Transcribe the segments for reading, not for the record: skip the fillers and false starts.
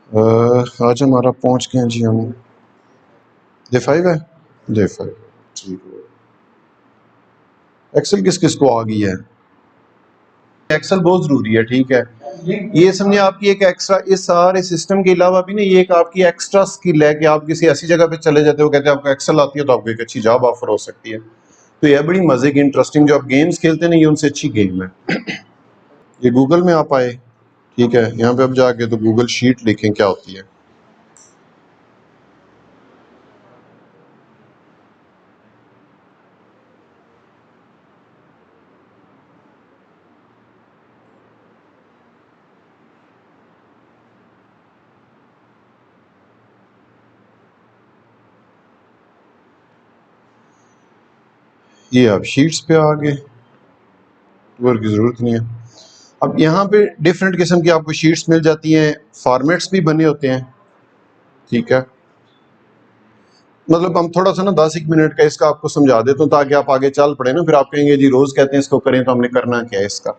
आज हमारा पहुंच गए जी हम। डे 5 है। डे 5 ठीक है। एक्सेल किस किस को आ गई है? एक्सेल बहुत जरूरी है, ठीक है। ये समझे आपकी एक एक्स्ट्रा, इस सारे सिस्टम के अलावा भी ना ये एक आपकी एक्स्ट्रा स्किल है कि आप किसी ऐसी जगह पे चले जाते हो, कहते हैं आपको एक्सेल आती है तो आपको एक अच्छी जॉब ऑफर हो सकती है। तो यह बड़ी मजे की इंटरेस्टिंग जो आप गेम्स खेलते हैं ना, ये उनसे अच्छी गेम है। ये गूगल में आप आए, ठीक है। यहाँ पे अब जाके तो गूगल शीट लिखें क्या होती है। ये आप शीट्स पे आ गए, टूर की जरूरत नहीं है। अब यहाँ पे डिफरेंट किस्म की आपको शीट्स मिल जाती हैं, फॉर्मेट्स भी बने होते हैं, ठीक है। मतलब हम थोड़ा सा ना 10 एक मिनट का इसका आपको समझा देता हूँ ताकि आप आगे चल पड़े ना, फिर आप कहेंगे जी रोज कहते हैं इसको करें तो हमने करना क्या है इसका।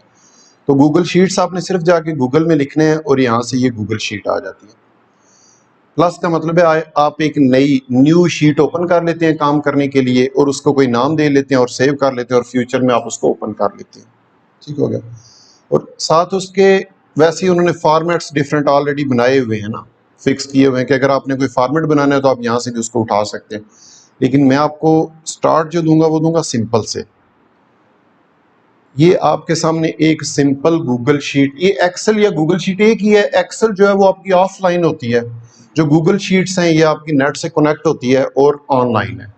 तो गूगल शीट्स आपने सिर्फ जाके गूगल में लिखने हैं और यहाँ से ये गूगल शीट आ जाती है। प्लस का मतलब है आप एक नई न्यू शीट ओपन कर लेते हैं काम करने के लिए और उसको कोई नाम दे लेते हैं और सेव कर लेते हैं और फ्यूचर में आप उसको ओपन कर लेते हैं, ठीक हो गया। और साथ उसके वैसे ही उन्होंने फॉर्मेट्स डिफरेंट ऑलरेडी बनाए हुए हैं ना, फिक्स किए हुए हैं कि अगर आपने कोई फॉर्मेट बनाना है तो आप यहाँ से भी उसको उठा सकते हैं। लेकिन मैं आपको स्टार्ट जो दूंगा वो दूंगा सिंपल से। ये आपके सामने एक सिंपल गूगल शीट, ये एक्सेल या गूगल शीट एक ही है। एक्सेल जो है वो आपकी ऑफलाइन होती है, जो गूगल शीट्स हैं ये आपकी नेट से कनेक्ट होती है और ऑनलाइन है,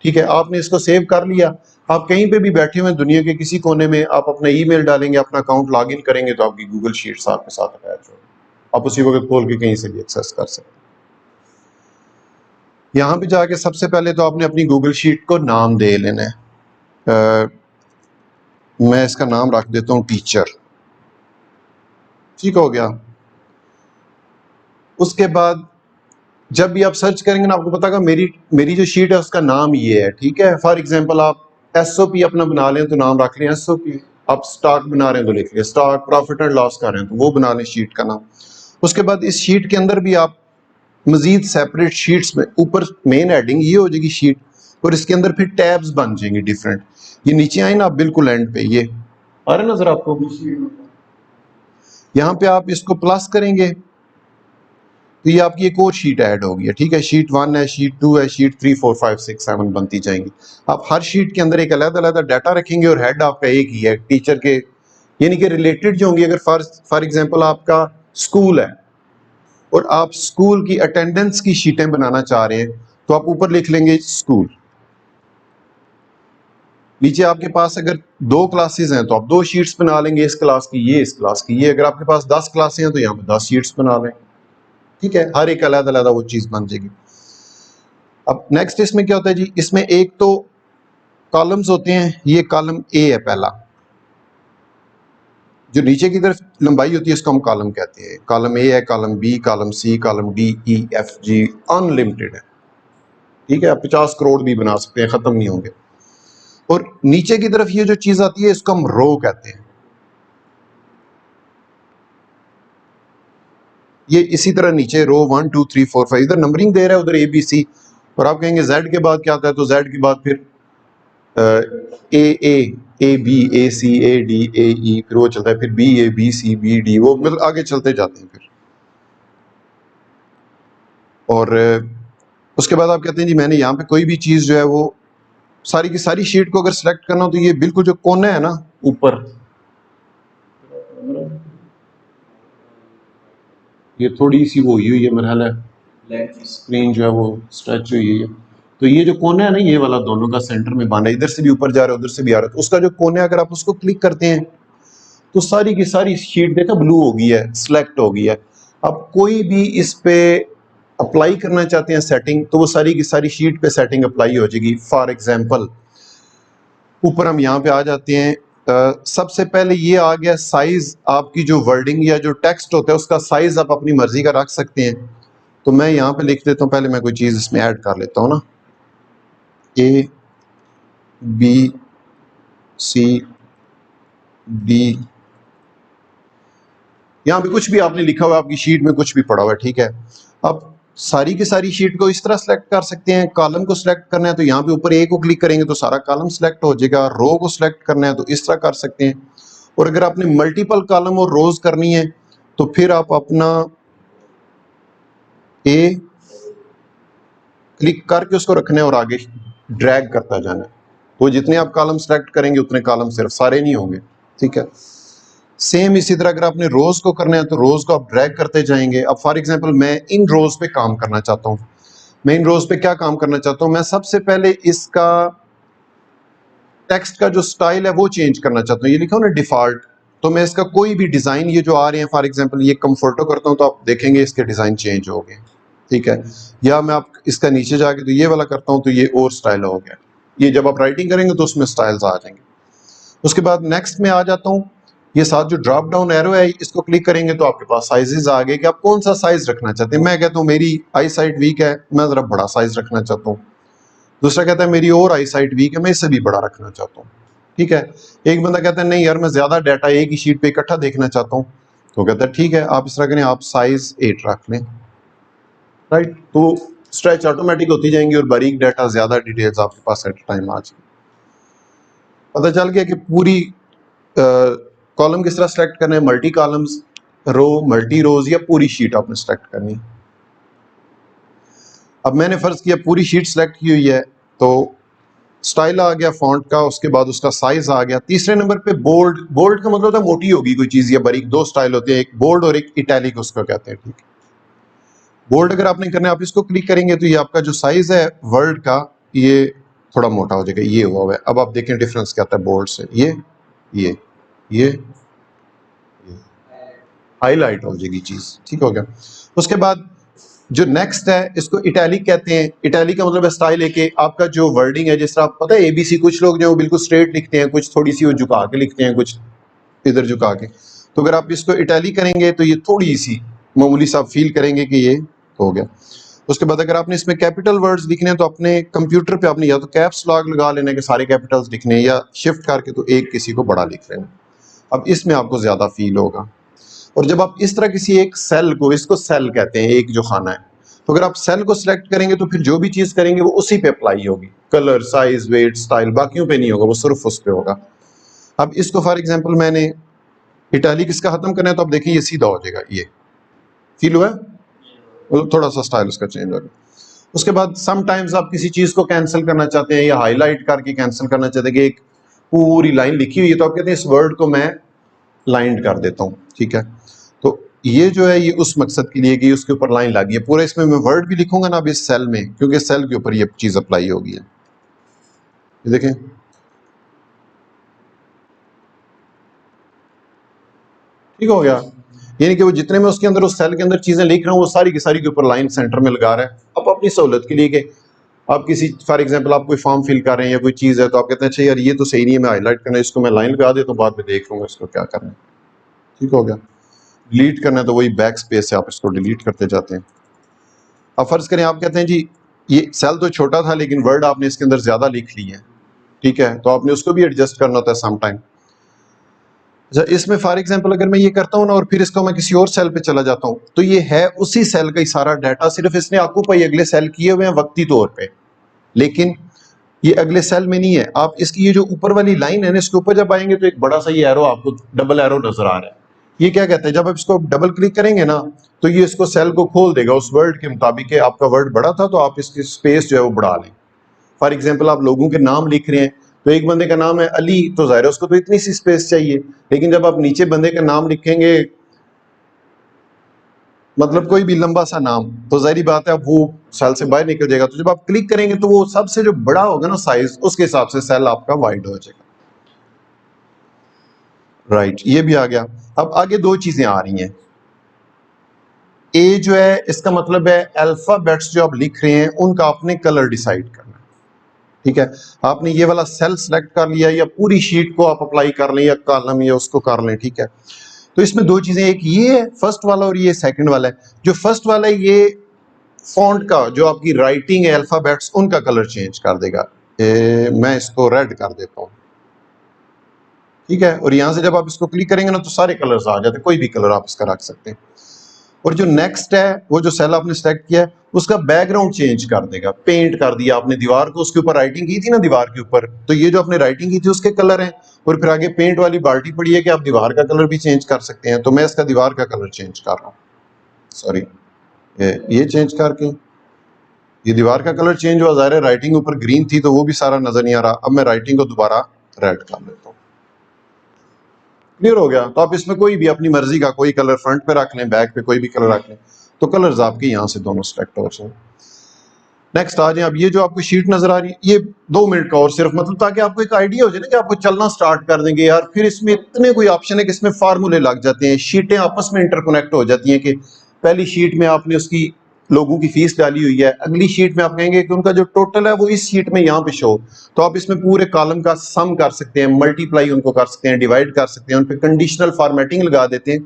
ठीक है। आपने इसको सेव कर लिया, आप कहीं पे भी बैठे हुए दुनिया के किसी कोने में आप अपना ईमेल डालेंगे, अपना अकाउंट लॉगिन करेंगे तो आपकी गूगल शीट्स आपके साथ अटैच होगी, आप उसी वक्त खोल के कहीं से भी एक्सेस कर सकते हैं। यहाँ पे जाके सबसे पहले तो आपने अपनी गूगल शीट को नाम दे लेना है। मैं इसका नाम रख देता हूँ टीचर, ठीक हो गया। उसके बाद जब भी आप सर्च करेंगे ना आपको पता होगा मेरी मेरी जो शीट है उसका नाम ये है, ठीक है। फॉर एग्जांपल आप एसओपी अपना बना लें तो नाम रख लें एसओपी, आप स्टॉक बना रहे हैं तो लिख लें स्टॉक, प्रॉफिट एंड लॉस कर रहे हैं तो वो बना लें शीट का नाम। उसके बाद इस शीट के अंदर भी आप मजीद सेपरेट शीट्स में ऊपर मेन हेडिंग ये हो जाएगी शीट और इसके अंदर फिर टैब्स बन जाएंगे डिफरेंट। ये नीचे आए ना आप बिल्कुल एंड पे, ये आ रहे नजर आपको, यहाँ पे आप इसको प्लस करेंगे तो ये आपकी एक और शीट ऐड होगी है, ठीक है। शीट 1 है, शीट 2 है, शीट 3 4 5 6 7 बनती जाएंगी। आप हर शीट के अंदर एक अलग अलग डाटा रखेंगे और हेड आपका एक ही है टीचर के, यानी कि रिलेटेड जो होंगी। अगर फॉर एग्जांपल आपका स्कूल है और आप स्कूल की अटेंडेंस की शीटें बनाना चाह रहे हैं तो आप ऊपर लिख लेंगे स्कूल। नीचे आपके पास अगर 2 क्लासेस हैं तो आप 2 शीट्स बना लेंगे, इस क्लास की ये, इस क्लास की ये। अगर आपके पास 10 क्लासें हैं तो यहाँ पे 10 शीट्स बना लें, ठीक है। हर एक अलग अलग वो चीज बन जाएगी। अब नेक्स्ट इसमें क्या होता है जी, इसमें एक तो कॉलम्स होते हैं, ये कॉलम ए है पहला, जो नीचे की तरफ लंबाई होती है इसको हम कॉलम कहते हैं। कॉलम ए है, column B, column C, column D, E, F, G, unlimited है, ठीक है। आप 50 करोड़ भी बना सकते हैं, खत्म नहीं होंगे। और नीचे की तरफ ये जो चीज आती है इसको हम रो कहते हैं। ये इसी तरह नीचे रो 1 2 3 4 5 इधर नंबरिंग दे रहा है, उधर ए बी सी। और आप कहेंगे जेड के बाद क्या आता है, तो जेड के बाद फिर A B, A C, A D, ए ई, फिर वो चलता है, फिर बी ए, बी सी, बी डी, वो मतलब आगे चलते जाते हैं फिर। और उसके बाद आप कहते हैं जी मैंने यहाँ पे कोई भी चीज जो है वो सारी की सारी शीट को अगर सिलेक्ट करना हो तो ये बिल्कुल जो कोना है ना ऊपर, ये थोड़ी सी वो हुई है मेरा है, स्क्रीन जो है वो स्ट्रेच हुई है। तो ये जो कोना है ना ये वाला दोनों का सेंटर में बना है, इधर से भी ऊपर जा रहा है उधर से भी आ रहा है, तो उसका जो कोना है अगर आप उसको क्लिक करते हैं तो सारी की सारी शीट देखा ब्लू हो गई है, सिलेक्ट हो गई है। अब कोई भी इस पे अप्लाई करना चाहते हैं सेटिंग तो वो सारी की सारी शीट पे सेटिंग अप्लाई हो जाएगी। फॉर एग्जांपल ऊपर हम यहाँ पे आ जाते हैं, सबसे पहले ये आ गया साइज, आपकी जो वर्डिंग या जो टेक्स्ट होता है उसका साइज आप अपनी मर्जी का रख सकते हैं। तो मैं यहाँ पे लिख देता हूँ, पहले मैं कोई चीज इसमें ऐड कर लेता हूँ ना, ए बी सी डी यहाँ पे कुछ भी आपने लिखा हुआ है, आपकी शीट में कुछ भी पड़ा हुआ है, ठीक है। अब सारी की सारी शीट को इस तरह सेलेक्ट कर सकते हैं। कॉलम को सिलेक्ट करना है तो यहाँ पे ऊपर ए को क्लिक करेंगे तो सारा कॉलम सिलेक्ट हो जाएगा। रो को सिलेक्ट करना है तो इस तरह कर सकते हैं। और अगर आपने मल्टीपल कॉलम और रोज करनी है तो फिर आप अपना ए क्लिक करके उसको रखना है और आगे ड्रैग करता जाना है। तो जितने आप कॉलम सेलेक्ट करेंगे उतने कॉलम, सिर्फ सारे नहीं होंगे, ठीक है। सेम इसी तरह अगर आपने रोज को करना है तो रोज को आप ड्रैग करते जाएंगे। अब फॉर एग्जांपल मैं इन रोज पे काम करना चाहता हूँ। मैं इन रोज पे क्या काम करना चाहता हूँ, मैं सबसे पहले इसका टेक्स्ट का जो स्टाइल है वो चेंज करना चाहता हूँ। ये लिखा हो ना डिफॉल्ट, तो मैं इसका कोई भी डिजाइन, ये जो आ रहे हैं फॉर एग्जांपल ये कंफर्टो करता हूँ तो आप देखेंगे इसके डिजाइन चेंज हो गए, ठीक है। या मैं आप इसका नीचे जाके तो ये वाला करता हूँ तो ये और स्टाइल हो गया। ये जब आप राइटिंग करेंगे तो उसमें स्टाइल्स आ जाएंगे। उसके बाद नेक्स्ट में आ जाता हूँ, ये साथ जो ड्रॉप डाउन एरो है इसको क्लिक करेंगे तो आपके पास साइजेस आ गए कि आप कौन सा साइज रखना चाहते हैं। मैं कहता हूँ मेरी आई साइट वीक है, मैं जरा बड़ा साइज रखना चाहता हूँ। दूसरा कहता है मेरी और आई साइट वीक है, मैं इससे भी बड़ा रखना चाहता हूँ, ठीक है। एक बंदा कहता है नहीं यार मैं ज्यादा डाटा एक ही शीट पे इकट्ठा देखना चाहता हूँ, तो कहता है ठीक है आप इस तरह करें, आप साइज 8 रख लें, राइट। तो स्ट्रेच ऑटोमेटिक होती जाएंगी और बारीक डाटा, ज्यादा डिटेल्स आपके पास एट टाइम आ जाएगी। पता चल गया कि पूरी कॉलम किस तरह सेलेक्ट करना है, मल्टी कॉलम्स, रो, मल्टी रोज, या पूरी शीट आपने सेलेक्ट करनी। अब मैंने फर्ज किया पूरी शीट सेलेक्ट की हुई है तो स्टाइल आ गया फॉन्ट का, उसके बाद उसका साइज आ गया। तीसरे नंबर पे बोल्ड। बोल्ड का मतलब होता है मोटी होगी कोई चीज या बारीक। दो स्टाइल होते हैं, एक बोल्ड और एक इटैलिक उसको कहते हैं, ठीक है। बोल्ड अगर आपने करना है आप इसको क्लिक करेंगे तो ये आपका जो साइज है वर्ड का ये थोड़ा मोटा हो जाएगा, ये हुआ है। अब आप देखें डिफरेंस क्या आता है बोल्ड से, ये ये हाईलाइट हो जाएगी चीज, ठीक हो गया। उसके बाद जो नेक्स्ट है इसको इटैलिक कहते हैं। इटैलिक का मतलब है स्टाइल है कि आपका जो वर्डिंग है, जिस तरह आप पता है एबीसी कुछ लोग जो बिल्कुल स्ट्रेट लिखते हैं, कुछ थोड़ी सी वो झुका के लिखते हैं, कुछ इधर झुका के। तो अगर आप इसको इटैलिक करेंगे तो ये थोड़ी सी मामूली सा फील करेंगे कि ये हो गया। उसके बाद अगर आपने इसमें कैपिटल वर्ड्स लिखने हैं तो अपने कंप्यूटर पे आपने या तो कैप्स लॉक लगा लेना कि सारे कैपिटल्स लिखने हैं, या शिफ्ट करके तो एक किसी को बड़ा लिख लेना। अब इसमें आपको ज्यादा फील होगा। और जब आप इस तरह किसी एक सेल को, इसको सेल कहते हैं एक जो खाना है, तो अगर आप सेल को सिलेक्ट करेंगे तो फिर जो भी चीज करेंगे वो उसी पे अप्लाई होगी। कलर, साइज, वेट, स्टाइल बाकियों पे नहीं होगा, वो सिर्फ उस पे होगा। अब इसको फॉर एग्जांपल मैंने इटैलिक इसका खत्म करना है तो आप देखिए ये सीधा हो जाएगा, ये फील हुआ है? मतलब थोड़ा सा स्टाइल उसका चेंज होगा। उसके बाद समटाइम्स आप किसी चीज को कैंसिल करना चाहते हैं या हाईलाइट करके कैंसिल करना चाहते हैं कि एक पूरी लाइन लिखी हुई है तो आप कहते हैं इस वर्ड को मैं लाइन कर देता हूँ, ठीक है। तो ये जो है ये उस मकसद के लिए कि उसके ऊपर लाइन लगी है। पूरा इसमें मैं वर्ड भी लिखूंगा ना अब इस सेल में, क्योंकि सेल के ऊपर ये चीज अप्लाई होगी है। ये देखें, ठीक हो गया। यानी कि वो जितने में उसके अंदर उस सेल के अंदर चीजें लिख रहा हूँ वो सारी की सारी के ऊपर लाइन सेंटर में लगा रहा है। अब अपनी सहूलत के लिए कि आप किसी फॉर एग्जांपल आप कोई फॉर्म फिल कर रहे हैं या कोई चीज है तो आप कहते हैं अच्छा यार ये तो सही नहीं है, मैं हाईलाइट करना है, इसको मैं लाइन लगा देता हूँ, बाद में देख लूंगा इसको क्या करना है, ठीक हो गया। डिलीट करना है तो वही बैक स्पेस से आप इसको डिलीट करते जाते हैं। अब फर्ज करें आप कहते हैं जी ये सेल तो छोटा था लेकिन वर्ड आपने इसके अंदर ज्यादा लिख ली है, ठीक है, तो आपने उसको भी एडजस्ट करना होता है सम टाइम। अच्छा, इसमें फॉर एग्जांपल अगर मैं ये करता हूँ ना और फिर इसको मैं किसी और सेल पे चला जाता हूँ तो ये है उसी सेल का ही सारा डाटा, सिर्फ इसने ऑक्यूपाई अगले सेल किए हुए हैं वक्ती तौर पे, लेकिन ये अगले सेल में नहीं है। आप इसकी ये जो ऊपर वाली लाइन है ना इसके ऊपर जब आएंगे तो एक बड़ा सा ये एरो आपको डबल एरो नजर आ रहा है। ये क्या कहते हैं, जब आप इसको डबल क्लिक करेंगे ना तो ये इसको सेल को खोल देगा उस वर्ड के मुताबिक। आपका वर्ड बड़ा था तो आप इसकी स्पेस जो है वो बढ़ा लें। फॉर एग्जाम्पल आप लोगों के नाम लिख रहे हैं तो एक बंदे का नाम है अली, तो जाहिर है उसको तो इतनी सी स्पेस चाहिए, लेकिन जब आप नीचे बंदे का नाम लिखेंगे मतलब कोई भी लंबा सा नाम, तो जाहिर बात है अब वो सेल से बाहर निकल जाएगा। तो जब आप क्लिक करेंगे तो वो सबसे जो बड़ा होगा ना साइज, उसके हिसाब से सेल आपका वाइड हो जाएगा, राइट। ये भी आ गया। अब आगे दो चीजें आ रही हैं। ए जो है इसका मतलब है अल्फाबेट्स जो आप लिख रहे हैं उनका आपने कलर डिसाइड करना है, ठीक है। आपने ये वाला सेल सेलेक्ट कर लिया या पूरी शीट को आप अप्लाई कर लें या कॉलम या उसको कर लें, ठीक है। तो इसमें दो चीजें, एक ये है फर्स्ट वाला और ये सेकंड वाला है। जो फर्स्ट वाला है ये फॉन्ट का जो आपकी राइटिंग है अल्फाबेट्स उनका कलर चेंज कर देगा। मैं इसको रेड कर देता हूँ, ठीक है। और यहाँ से जब आप इसको क्लिक करेंगे ना तो सारे कलर्स आ जाते हैं, कोई भी कलर आप इसका रख सकते हैं। और जो नेक्स्ट है वो जो सेल आपने सेलेक्ट किया है उसका बैकग्राउंड चेंज कर देगा, पेंट कर दिया आपने दीवार को, उसके ऊपर राइटिंग की थी ना दीवार के ऊपर, तो ये जो आपने राइटिंग की थी उसके कलर हैं। और फिर आगे पेंट वाली बाल्टी पड़ी है कि आप दीवार का कलर भी चेंज कर सकते हैं, तो मैं इसका दीवार का कलर चेंज कर रहा हूँ, सॉरी ये चेंज करके ये दीवार का कलर चेंज हुआ। ज़ाहिर है राइटिंग ऊपर ग्रीन थी तो वो भी सारा नजर नहीं आ रहा। अब मैं राइटिंग को दोबारा रेड कर लेता हूँ। क्लियर हो गया। तो आप इसमें कोई भी अपनी मर्जी का कोई कलर फ्रंट पे रख लें, बैक पे कोई भी कलर रख लें, तो कलर्स आपके यहाँ से दोनों सिलेक्ट हो जाए। नेक्स्ट आ जाए। अब ये जो आपको शीट नजर आ रही है ये 2 मिनट का और सिर्फ, मतलब ताकि आपको एक आइडिया हो जाए ना कि आपको चलना स्टार्ट कर देंगे यार। फिर इसमें इतने कोई ऑप्शन है कि इसमें फार्मूले लग जाते हैं, शीटें आपस में इंटरकनेक्ट हो जाती हैं कि पहली शीट में आपने उसकी लोगों की फीस डाली हुई है, अगली शीट में आप कहेंगे कि उनका जो टोटल है वो इस शीट में यहाँ पे शो, तो आप इसमें पूरे कॉलम का सम कर सकते हैं, मल्टीप्लाई उनको कर सकते हैं, डिवाइड कर सकते हैं, उन पर कंडीशनल फॉर्मेटिंग लगा देते हैं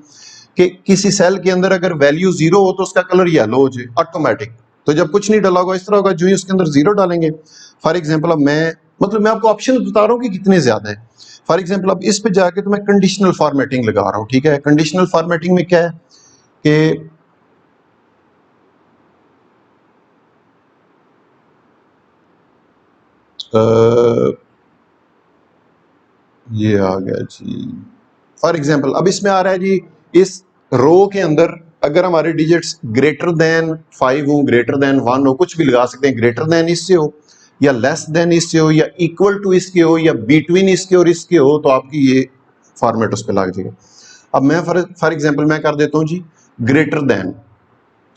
कि किसी सेल के अंदर अगर वैल्यू 0 हो तो उसका कलर येलो हो जाए ऑटोमेटिक। तो जब कुछ नहीं डाला होगा इस तरह होगा, जो ही उसके अंदर 0 डालेंगे। फॉर एग्जाम्पल अब मैं आपको ऑप्शन बता रहा हूँ कि कितने ज्यादा है। फॉर एग्जाम्पल अब इस पे जाके तो मैं कंडीशनल फॉर्मेटिंग लगा रहा हूँ। ठीक है, कंडीशनल फॉर्मेटिंग में क्या है कि ये आ गया जी। फॉर एग्जाम्पल अब इसमें आ रहा है जी, इस रो के अंदर अगर हमारे डिजिट्स ग्रेटर देन 5 हो, ग्रेटर देन 1 हो, कुछ भी लगा सकते हैं, ग्रेटर देन इससे हो या लेस देन इससे हो या इक्वल टू इसके हो या बिटवीन इसके और इसके हो, तो आपकी ये फॉर्मेट उस पर लग जाएगा। अब मैं फॉर एग्जाम्पल मैं कर देता हूँ जी ग्रेटर देन,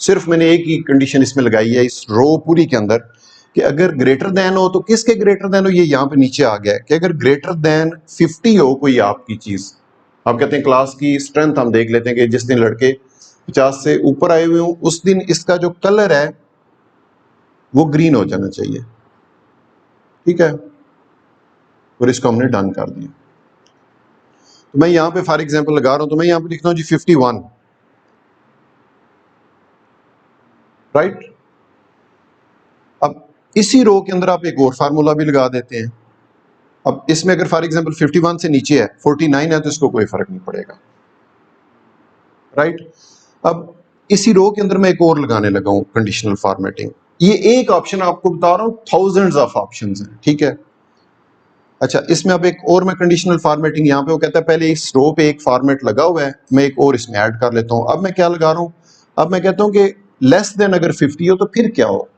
सिर्फ मैंने एक ही कंडीशन इसमें लगाई है इस रो पूरी के अंदर कि अगर ग्रेटर देन हो तो किसके ग्रेटर देन हो, ये यहाँ पे नीचे आ गया है कि अगर ग्रेटर देन 50 हो कोई आपकी चीज, आप कहते हैं क्लास की स्ट्रेंथ हम देख लेते हैं कि जिस दिन लड़के 50 से ऊपर आए हुए हों उस दिन इसका जो कलर है वो ग्रीन हो जाना चाहिए। ठीक है, और इसको हमने डन कर दिया। तो मैं यहाँ पे फॉर एग्जाम्पल लगा रहा हूं, तो मैं यहाँ पे लिखता हूँ जी 51, राइट। अब इसी रो के अंदर आप एक और फार्मूला भी लगा देते हैं। अब इसमें अगर फॉर एग्जांपल 51 से नीचे है 49 है तो इसको कोई फर्क नहीं पड़ेगा, राइट। अब इसी रो के अंदर मैं एक और लगाने लगा हूं कंडीशनल फॉर्मेटिंग। ये एक ऑप्शन आपको बता रहा हूं, थाउजेंड्स ऑफ ऑप्शंस हैं। ठीक है, अच्छा इसमें अब एक और मैं कंडीशनल फॉर्मेटिंग यहाँ पे वो कहता है पहले इस रो पे एक फॉर्मेट लगा हुआ है, मैं एक और इसमें ऐड कर लेता हूँ। अब मैं क्या लगा रहा हूँ, अब मैं कहता हूँ कि लेस देन अगर 50 हो तो फिर क्या हो,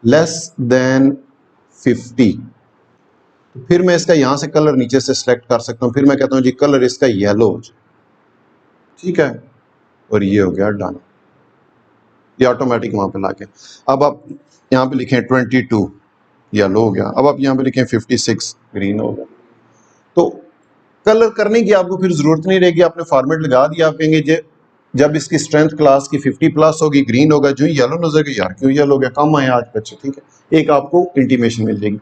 लेस देन 50, तो फिर मैं इसका यहां से कलर नीचे से सिलेक्ट कर सकता हूं। फिर मैं कहता हूं जी कलर इसका येलो हो जाए। ठीक है, और ये हो गया डन, ये ऑटोमेटिक वहां पे लाके। अब आप यहाँ पे लिखें 22 येलो हो गया, अब आप यहाँ पे लिखें 56 ग्रीन हो गया। तो कलर करने की आपको फिर जरूरत नहीं रहेगी, आपने फॉर्मेट लगा दिया। आप कहेंगे जब इसकी स्ट्रेंथ क्लास की 50 प्लस होगी ग्रीन होगा, जो येलो नजर गया यार क्यों येलो हो गया, कम आया आज बच्चे। ठीक है, एक आपको इंटीमेशन मिल जाएगी।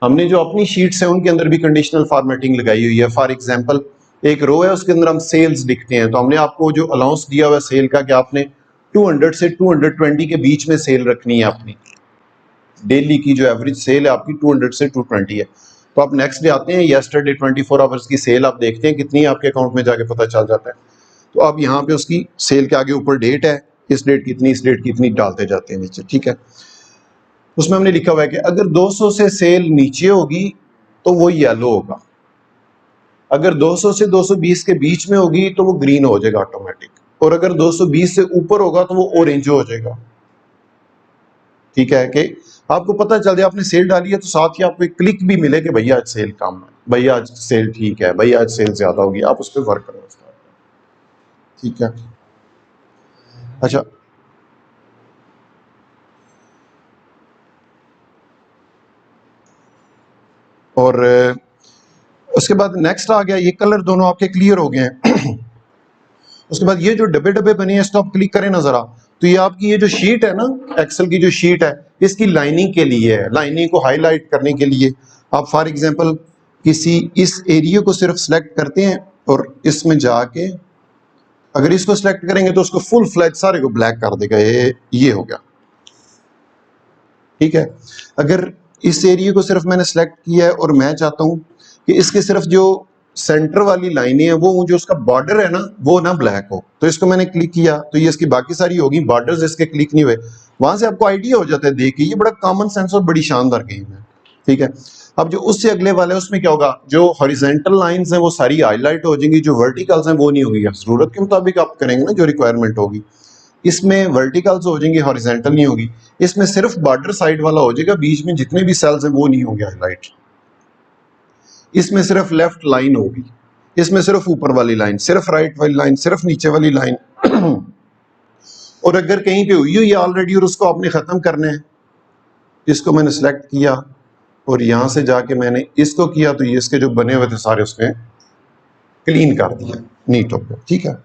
हमने जो अपनी शीट्स हैं उनके अंदर भी कंडीशनल फॉर्मेटिंग लगाई हुई है। फॉर एग्जांपल एक रो है उसके अंदर हम सेल्स लिखते हैं, तो हमने आपको जो अलाउंस दिया हुआ है सेल का कि आपने 200 से 220 के बीच में सेल रखनी है। अपनी डेली की जो एवरेज सेल है आपकी 200 से 220 है। तो आप नेक्स्ट डे आते हैं, यस्टरडे 24 आवर्स की सेल आप देखते हैं कितनी है, आपके अकाउंट में जाके पता चल जाता है। तो आप यहाँ पे उसकी सेल के आगे ऊपर डेट है, इस डेट कितनी इस डेट कितनी डालते जाते हैं नीचे। ठीक है, उसमें हमने लिखा हुआ है कि अगर 200 से सेल नीचे होगी तो वो येलो होगा, अगर 200 से 220 के बीच में होगी तो वो ग्रीन हो जाएगा ऑटोमेटिक, और अगर 220 से ऊपर होगा तो वो ऑरेंज हो जाएगा। ठीक है, कि आपको पता चल जाए आपने सेल डाली है तो साथ ही आपको एक क्लिक भी मिले कि भैया आज सेल कम है, भैया आज सेल ठीक है, भैया आज सेल ज्यादा होगी, आप उस पर वर्क करो। ठीक है, अच्छा और उसके बाद नेक्स्ट आ गया, ये कलर दोनों आपके क्लियर हो गए हैं। उसके बाद ये जो डब्बे डब्बे बने हैं इसको आप क्लिक करें ना जरा, तो ये आपकी ये जो शीट है ना, एक्सेल की जो शीट है, इसकी लाइनिंग के लिए है, लाइनिंग को हाईलाइट करने के लिए आप फॉर एग्जांपल किसी इस एरिया को सिर्फ सिलेक्ट करते हैं और इसमें जाके अगर इसको सिलेक्ट करेंगे तो उसको फुल फ्लैग सारे को ब्लैक कर देगा। ये हो गया। ठीक है, अगर इस एरिया को सिर्फ मैंने सिलेक्ट किया है और मैं चाहता हूं कि इसके सिर्फ जो सेंटर वाली लाइनें हैं वो जो उसका बॉर्डर है ना वो ना ब्लैक हो। तो इसको मैंने क्लिक किया तो ये इसकी बाकी सारी होगी, बॉर्डर्स इसके क्लिक नहीं हुए। वहां से आपको आइडिया हो जाता है देख के, ये बड़ा कॉमन सेंस और बड़ी शानदार गेम है, ठीक है। अब जो उससे अगले वाला है उसमें क्या होगा, जो हॉरिजॉन्टल लाइंस हैं वो सारी हाईलाइट हो जाएंगी, जो वर्टिकल्स हैं वो नहीं होगी। जरूरत के मुताबिक आप करेंगे ना जो रिक्वायरमेंट होगी। इसमें वर्टिकल्स हो जाएंगी, हॉरिजॉन्टल नहीं होगी। इसमें सिर्फ बॉर्डर साइड वाला हो जाएगा, बीच में जितने भी सेल्स हैं वो नहीं होंगे हाईलाइट। इसमें सिर्फ लेफ्ट लाइन होगी, इसमें सिर्फ ऊपर वाली लाइन, सिर्फ राइट वाली लाइन, सिर्फ नीचे वाली लाइन। और अगर कहीं पे हुई हुई ऑलरेडी और उसको आपने खत्म करना है, इसको मैंने सेलेक्ट किया और यहां से जाके मैंने इसको किया तो ये इसके जो बने हुए थे सारे उसने क्लीन कर दिया, नीट हो गया, ठीक है।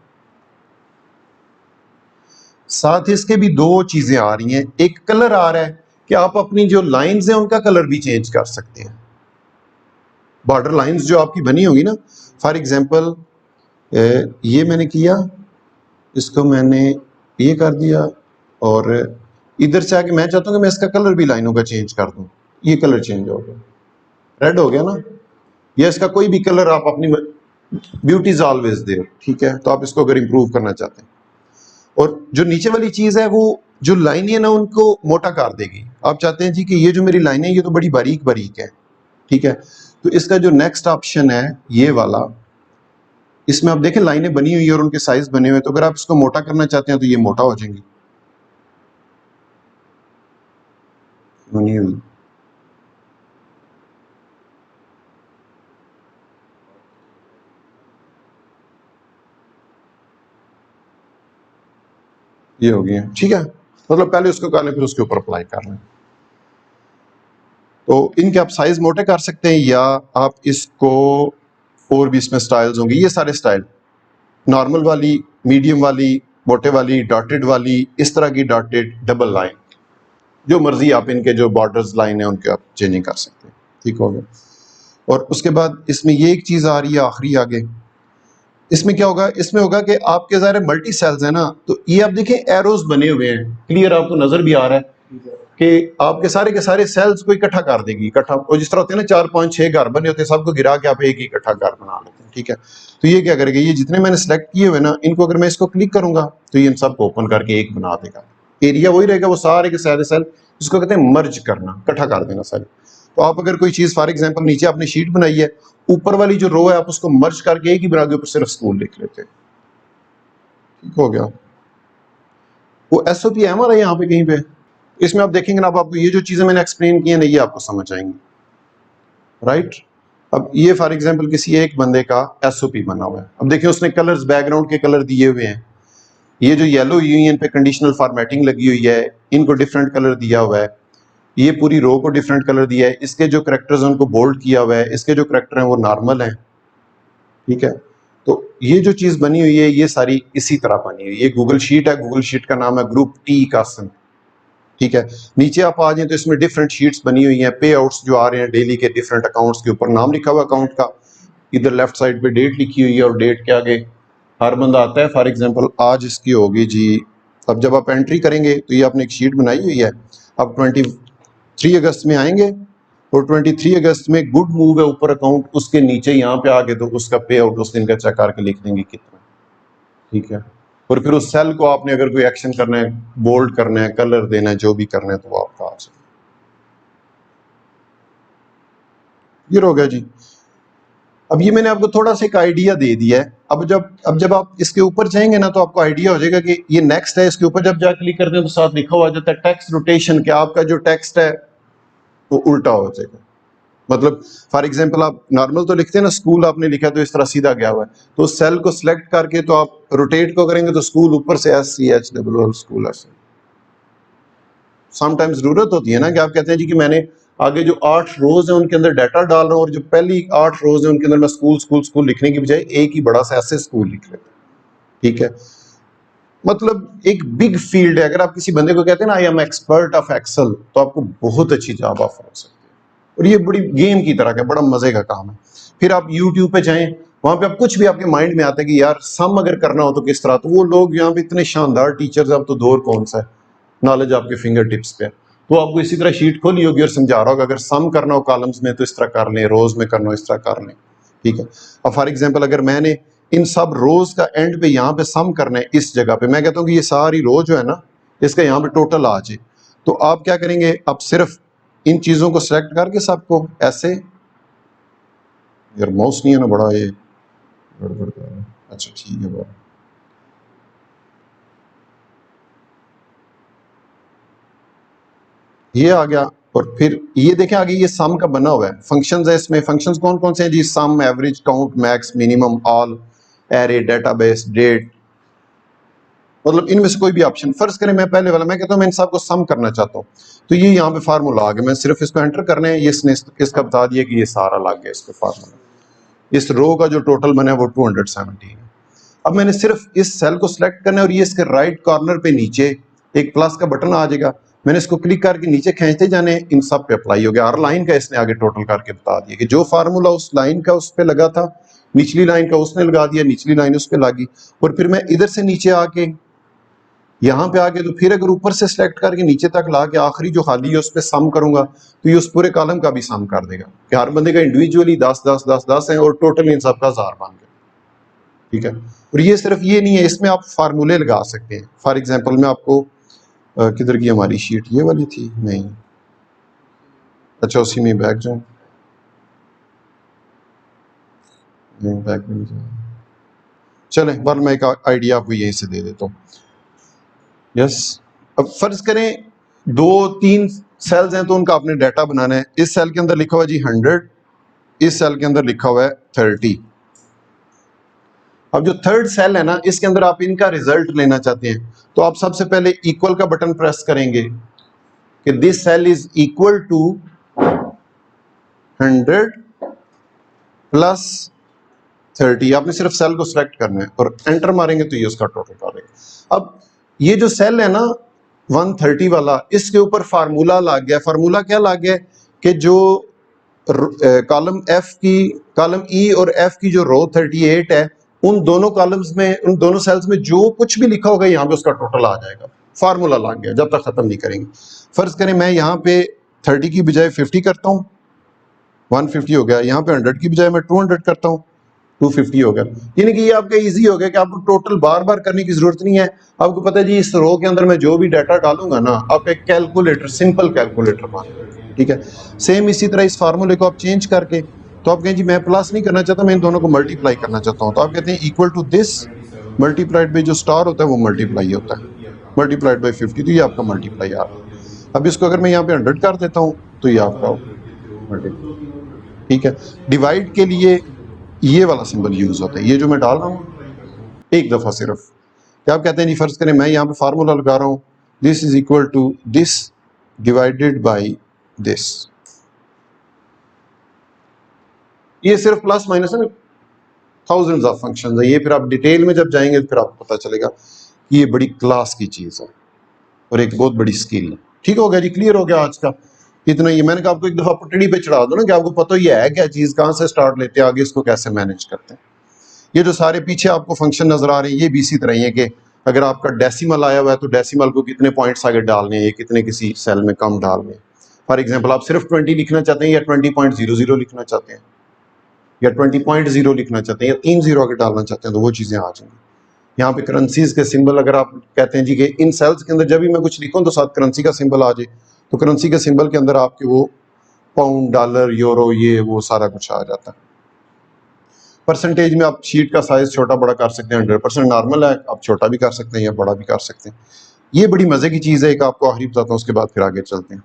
साथ ही इसके भी दो चीजें आ रही हैं, एक कलर आ रहा है कि आप अपनी जो लाइंस हैं उनका कलर भी चेंज कर सकते हैं। बॉर्डर लाइंस जो आपकी बनी होगी ना, फॉर एग्जांपल ये मैंने किया, इसको मैंने ये कर दिया और इधर से आके मैं चाहता हूं कि मैं इसका कलर भी लाइनों का चेंज कर दूं। ये कलर चेंज हो गया, रेड हो गया ना। या इसका कोई भी कलर आप अपनी ब्यूटी इज ऑलवेज देयर, ठीक है। तो आप इसको अगर इंप्रूव करना चाहते हैं, और जो नीचे वाली चीज है वो जो लाइन है ना उनको मोटा कर देगी। आप चाहते हैं जी कि ये जो मेरी लाइन है ये तो बड़ी बारीक बारीक है, ठीक है। तो इसका जो नेक्स्ट ऑप्शन है ये वाला, इसमें आप देखें लाइनें बनी हुई है और उनके साइज बने हुए, तो अगर आप इसको मोटा करना चाहते हैं तो ये मोटा हो जाएंगी, बनी हुई। ये हो गई है, ठीक है। मतलब पहले उसको कर लें फिर उसके ऊपर अप्लाई कर लें। तो इनके आप साइज मोटे कर सकते हैं या आप इसको, और भी इसमें स्टाइल्स होंगी, ये सारे स्टाइल नॉर्मल वाली, मीडियम वाली, मोटे वाली, डॉटेड वाली, इस तरह की डॉटेड, डबल लाइन, जो मर्जी आप इनके जो बॉर्डर्स लाइन है उनके आप चेंजिंग कर सकते हैं, ठीक हो गया। और उसके बाद इसमें ये एक चीज आ रही है आखिरी आगे, इसमें क्या होगा, इसमें होगा कि आपके ज़ाहिर मल्टी सेल्स है ना, तो ये आप देखें एरोज बने हुए हैं, क्लियर आपको नजर भी आ रहा है कि आपके सारे के सारे सेल्स को इकट्ठा कर देगी, इकट्ठा। और जिस तरह होते हैं ना 4 5 6 घर बने होते हैं, सबको गिरा के आप एक ही इकट्ठा घर बना लेते हैं, ठीक है। तो ये क्या करेगा, ये जितने मैंने सेलेक्ट किए हुए ना इनको अगर मैं इसको क्लिक करूंगा तो ये इन सबको ओपन करके एक बना देगा। एरिया वही रहेगा, वो सारे के सारे सेल, जिसको कहते हैं मर्ज करना, इकट्ठा कर देना सारे। तो आप अगर कोई चीज फॉर एग्जांपल नीचे आपने शीट बनाई है, ऊपर वाली जो रो है आप उसको मर्ज करके एक ही बना के ऊपर सिर्फ स्कूल लिख लेते हैं, ठीक हो गया। वो एसओपी है हमारा यहाँ पे कहीं पे, इसमें आप देखेंगे ना, अब आपको ये जो चीजें मैंने एक्सप्लेन की है ना ये आपको समझ आएंगी, राइट। अब ये फॉर एग्जांपल किसी एक बंदे का एसओपी बना हुआ है, अब देखिए उसने कलर्स, बैकग्राउंड के कलर दिए हुए हैं, ये जो येलो यूनियन पे कंडीशनल फॉर्मेटिंग लगी हुई है, इनको डिफरेंट कलर दिया हुआ है, ये पूरी रो को डिफरेंट कलर दिया है, इसके जो करेक्टर्स हैं उनको बोल्ड किया हुआ है, इसके जो करेक्टर हैं वो नॉर्मल हैं, ठीक है। तो ये जो चीज बनी हुई है ये सारी इसी तरह बनी हुई है। ये गूगल शीट है, गूगल शीट का नाम है ग्रुप टी कासन, ठीक है। नीचे आप आ जाए तो इसमें डिफरेंट शीट्स बनी हुई हैं, पे आउट्स जो आ रहे हैं डेली के, डिफरेंट अकाउंट्स के ऊपर नाम लिखा हुआ अकाउंट का, इधर लेफ्ट साइड पे डेट लिखी हुई है और डेट के आगे हर बंदा आता है। फॉर एग्जांपल आज इसकी होगी जी, अब जब आप एंट्री करेंगे तो ये आपने एक शीट बनाई हुई है, अब 23 अगस्त में आएंगे और 23 अगस्त में गुड मूव है ऊपर अकाउंट, उसके नीचे यहाँ पे आगे तो उसका पे आउट उस दिन का चेक करके लिख देंगे कितना, ठीक है। और फिर उस सेल को आपने अगर कोई एक्शन करना है, बोल्ड करना है, कलर देना है, जो भी करना है तो वो आपका आ जाए। ये हो गया जी। अब ये मैंने आपको थोड़ा सा एक आइडिया दे दिया है। अब जब आप इसके ऊपर जाएंगे ना तो आपको आइडिया हो जाएगा कि ये नेक्स्ट है, इसके ऊपर जब जा क्लिक करते हैं तो साथ लिखा हुआ जाता है टेक्स्ट रोटेशन, कि आपका जो टेक्स्ट है वो उल्टा हो जाएगा। मतलब फॉर एग्जांपल आप नॉर्मल तो लिखते हैं ना, स्कूल आपने लिखा तो इस तरह सीधा गया हुआ है, तो उस सेल को सिलेक्ट करके तो आप रोटेट को करेंगे तो स्कूल ऊपर से SCHOOL स्कूल ऐसे। समटाइम्स जरूरत होती है ना कि आप कहते हैं जी कि मैंने आगे जो 8 रोज है उनके अंदर डाटा डाल रहा हूँ और जो पहली 8 रोज है उनके अंदर मैं स्कूल स्कूल स्कूल लिखने की बजाय एक ही बड़ा सा ऐसे स्कूल लिख लेता हूं, ठीक है। मतलब एक बिग फील्ड है। अगर आप किसी बंदे को कहते हैं ना I am expert of Excel, तो आपको बहुत अच्छी जॉब ऑफर हो सकती है। और ये बड़ी गेम की तरह का बड़ा मजे का काम है। फिर आप यूट्यूब पे जाएं, वहां पे आप कुछ भी आपके माइंड में आता है कि यार सम अगर करना हो तो किस तरह, तो वो लोग यहाँ पे इतने शानदार टीचर्स, अब तो दौर कौन सा है, नॉलेज आपके फिंगर टिप्स पे। तो आपको इसी तरह शीट खोली होगी और समझा रहा होगा, अगर सम करना हो कॉलम्स में तो इस तरह कर लें, रोज में करना हो इस तरह कर लें, ठीक है। अब फॉर एग्जांपल अगर मैंने इन सब रोज का एंड पे यहाँ पे सम करना है, इस जगह पे मैं कहता हूँ कि ये सारी रो जो है ना इसका यहाँ पे टोटल आ जाए, तो आप क्या करेंगे, आप सिर्फ इन चीजों को सिलेक्ट करके सबको ऐसे, यार माउस नहीं है ना बड़ा, ये गड़बड़ कर रहा है, अच्छा ठीक है बड़ा, ये आ गया। और फिर ये देखें आगे ये सम का बना हुआ है, फंक्शंस है इसमें, फंक्शंस कौन कौन से हैं जी, sum, average, count, max, minimum, all, array, database, date, मतलब इनमें से कोई भी ऑप्शन। फर्ज करें मैं पहले वाला, मैं कहता हूं मैं इन सबको सम करना चाहता हूं, तो ये यहाँ पे फार्मूला आ गया, मैं सिर्फ इसको एंटर करना है, ये इसने इसका बता दिया कि ये सारा लग गया इसको फार्मूला, इस रो का जो टोटल बना है वो 217 है। अब मैंने सिर्फ इस सेल को सिलेक्ट करना है और ये इसके राइट कॉर्नर पे नीचे एक प्लस का बटन आ जाएगा, मैंने इसको क्लिक करके नीचे खींचते जाने, इन सब पे अप्लाई हो गया, हर लाइन का इसने आगे टोटल करके बता दिया कि जो फार्मूला उस लाइन का उस पे लगा था, निचली लाइन का उसने लगा दिया, निचली लाइन उस पे लगी। और फिर मैं इधर से नीचे आके यहाँ पे आके तो फिर अगर ऊपर से सिलेक्ट करके नीचे तक ला के आखिरी जो खाली है उस पर सम करूंगा तो ये उस पूरे कॉलम का भी सम कर देगा कि हर बंदे का इंडिविजुअली 10 10 10 10 है और टोटल इन सब का 1000 बन गया, ठीक है। और ये सिर्फ ये नहीं है, इसमें आप फार्मूले लगा सकते हैं। फॉर एग्जांपल मैं आपको किधर की हमारी शीट, ये वाली थी नहीं, अच्छा उसी में बैक जाऊं, बैक में चले, बार मैं एक आइडिया आपको यहीं से दे देता हूँ। यस, अब फर्ज करें 2-3 सेल्स हैं तो उनका आपने डाटा बनाना है। इस सेल के अंदर लिखा हुआ है जी 100, इस सेल के अंदर लिखा हुआ है 30। अब जो थर्ड सेल है ना इसके अंदर आप इनका रिजल्ट लेना चाहते हैं तो आप सबसे पहले इक्वल का बटन प्रेस करेंगे कि this cell is equal to 100 plus 30। आपने सिर्फ सेल को सिलेक्ट करना है और एंटर मारेंगे तो ये उसका टोटल कर देगा। अब ये जो सेल है ना 130 वाला, इसके ऊपर फार्मूला लग गया। फार्मूला क्या लग गया कि जो कॉलम एफ की, कॉलम ई और एफ की जो रो 38 है उन दोनों कॉलम्स में, उन दोनों सेल्स में जो कुछ भी लिखा होगा यहाँ पे उसका टोटल आ जाएगा। फार्मूला लग गया, जब तक खत्म नहीं करेंगे। फर्ज करें मैं यहाँ पे 30 की बजाय 50 करता हूँ, 150 हो गया। यहाँ पे 100 की बजाय मैं 200 करता हूँ, 250 हो गया। यानी कि ये आपका इजी हो गया कि आपको टोटल बार बार करने की जरूरत नहीं है। आपको पता है जी इस रो के अंदर मैं जो भी डाटा डालूंगा ना, आप एक कैलकुलेटर, सिंपल कैलकुलेटर मान, ठीक है। सेम इसी तरह इस फार्मूले को आप चेंज करके, तो आप कहें जी मैं प्लस नहीं करना चाहता, मैं इन दोनों को मल्टीप्लाई करना चाहता हूँ, तो आप कहते हैं equal to this multiplied by जो स्टार होता है वो मल्टीप्लाई होता है, मल्टीप्लाइड बाई 50, तो ये आपका मल्टीप्लाई आ रहा है। अब इसको अगर मैं यहाँ पे 100 कर देता हूँ तो ये आपका मल्टीप्लाई, ठीक है। डिवाइड के लिए ये वाला सिंबल यूज होता है, ये जो मैं डाल रहा हूँ एक दफा सिर्फ। क्या आप कहते हैं जी फर्ज करें मैं यहाँ पे फार्मूला लगा रहा हूँ, this is equal to this divided by this, ये सिर्फ प्लस माइनस है ना, थाउजेंड्स ऑफ फंक्शंस है ये। फिर आप डिटेल में जब जाएंगे फिर आपको पता चलेगा कि ये बड़ी क्लास की चीज है और एक बहुत बड़ी स्किल है। ठीक हो गया जी, क्लियर हो गया आज का इतना ही। मैंने कहा आपको एक दफा पटड़ी पे चढ़ा दो ना कि आपको पता ही है क्या चीज, कहाँ से स्टार्ट लेते हैं, आगे इसको कैसे मैनेज करते हैं। ये जो सारे पीछे आपको फंक्शन नजर आ रहे हैं ये भी इसी तरह ही है कि अगर आपका डेसिमल आया हुआ है तो डेसिमल को कितने पॉइंट्स आगे डालने हैं, ये कितने किसी सेल में कम डालने हैं। फॉर एग्जाम्पल आप सिर्फ 20 लिखना चाहते हैं या 20.00 लिखना चाहते हैं या 20.0 लिखना चाहते हैं या 3 जीरो आगे डालना चाहते हैं, तो वो चीजें आ जाएंगी। यहाँ पे करेंसीज के सिंबल अगर आप कहते हैं जी कि इन सेल्स के अंदर जब भी मैं कुछ लिखूं तो साथ करेंसी का सिंबल आ जाए, तो करेंसी के सिंबल के अंदर आपके वो पाउंड, डॉलर, यूरो, ये वो सारा कुछ आ जाता है। परसेंटेज में आप शीट का साइज छोटा बड़ा कर सकते हैं, 100% नॉर्मल है, आप छोटा भी कर सकते हैं या बड़ा भी कर सकते हैं। ये बड़ी मजे की चीज है, एक आपको आखिरी बताता हूँ उसके बाद फिर आगे चलते हैं।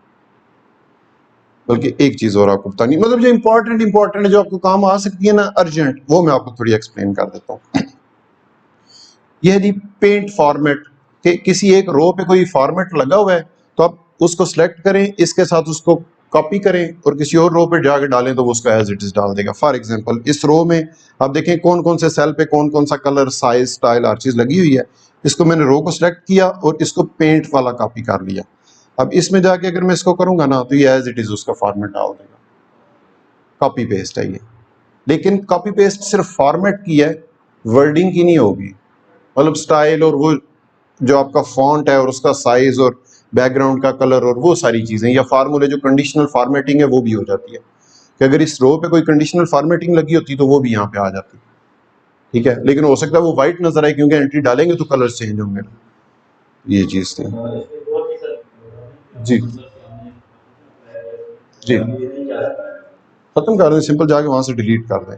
बल्कि एक चीज और आपको बतानी, मतलब जो इंपॉर्टेंट है जो आपको काम आ सकती है ना अर्जेंट, वो मैं आपको थोड़ी एक्सप्लेन कर देता हूँ। यह है जी पेंट फॉर्मेट, कि किसी एक रो पे कोई फॉर्मेट लगा हुआ है तो आप उसको सिलेक्ट करें, इसके साथ उसको कॉपी करें और किसी और रो पे जाके डालें तो वो उसको एज इट इज डाल देगा। फॉर एग्जांपल इस रो में आप देखें कौन कौन से सेल पे कौन कौन सा कलर, साइज, स्टाइल हर चीज लगी हुई है। इसको मैंने रो को सिलेक्ट किया और इसको पेंट वाला कॉपी कर लिया। अब इसमें जाके अगर मैं इसको करूंगा ना तो ये एज इट इज उसका फॉर्मेट डाल देगा। कॉपी पेस्ट है ये, लेकिन कॉपी पेस्ट सिर्फ फॉर्मेट की है, वर्डिंग की नहीं होगी। मतलब स्टाइल और वो जो आपका फॉन्ट है और उसका साइज और बैकग्राउंड का कलर और वो सारी चीज़ें, या फार्मूले जो कंडीशनल फॉर्मेटिंग है वो भी हो जाती है कि अगर इस रो पे कोई कंडीशनल फॉर्मेटिंग लगी होती तो वो भी यहाँ पे आ जाती। ठीक है, लेकिन हो सकता है वो वाइट नजर आए क्योंकि एंट्री डालेंगे तो कलर चेंज होंगे। ये चीज़ थी जी। जी खत्म कर दें, सिंपल जाके वहां से डिलीट कर दें,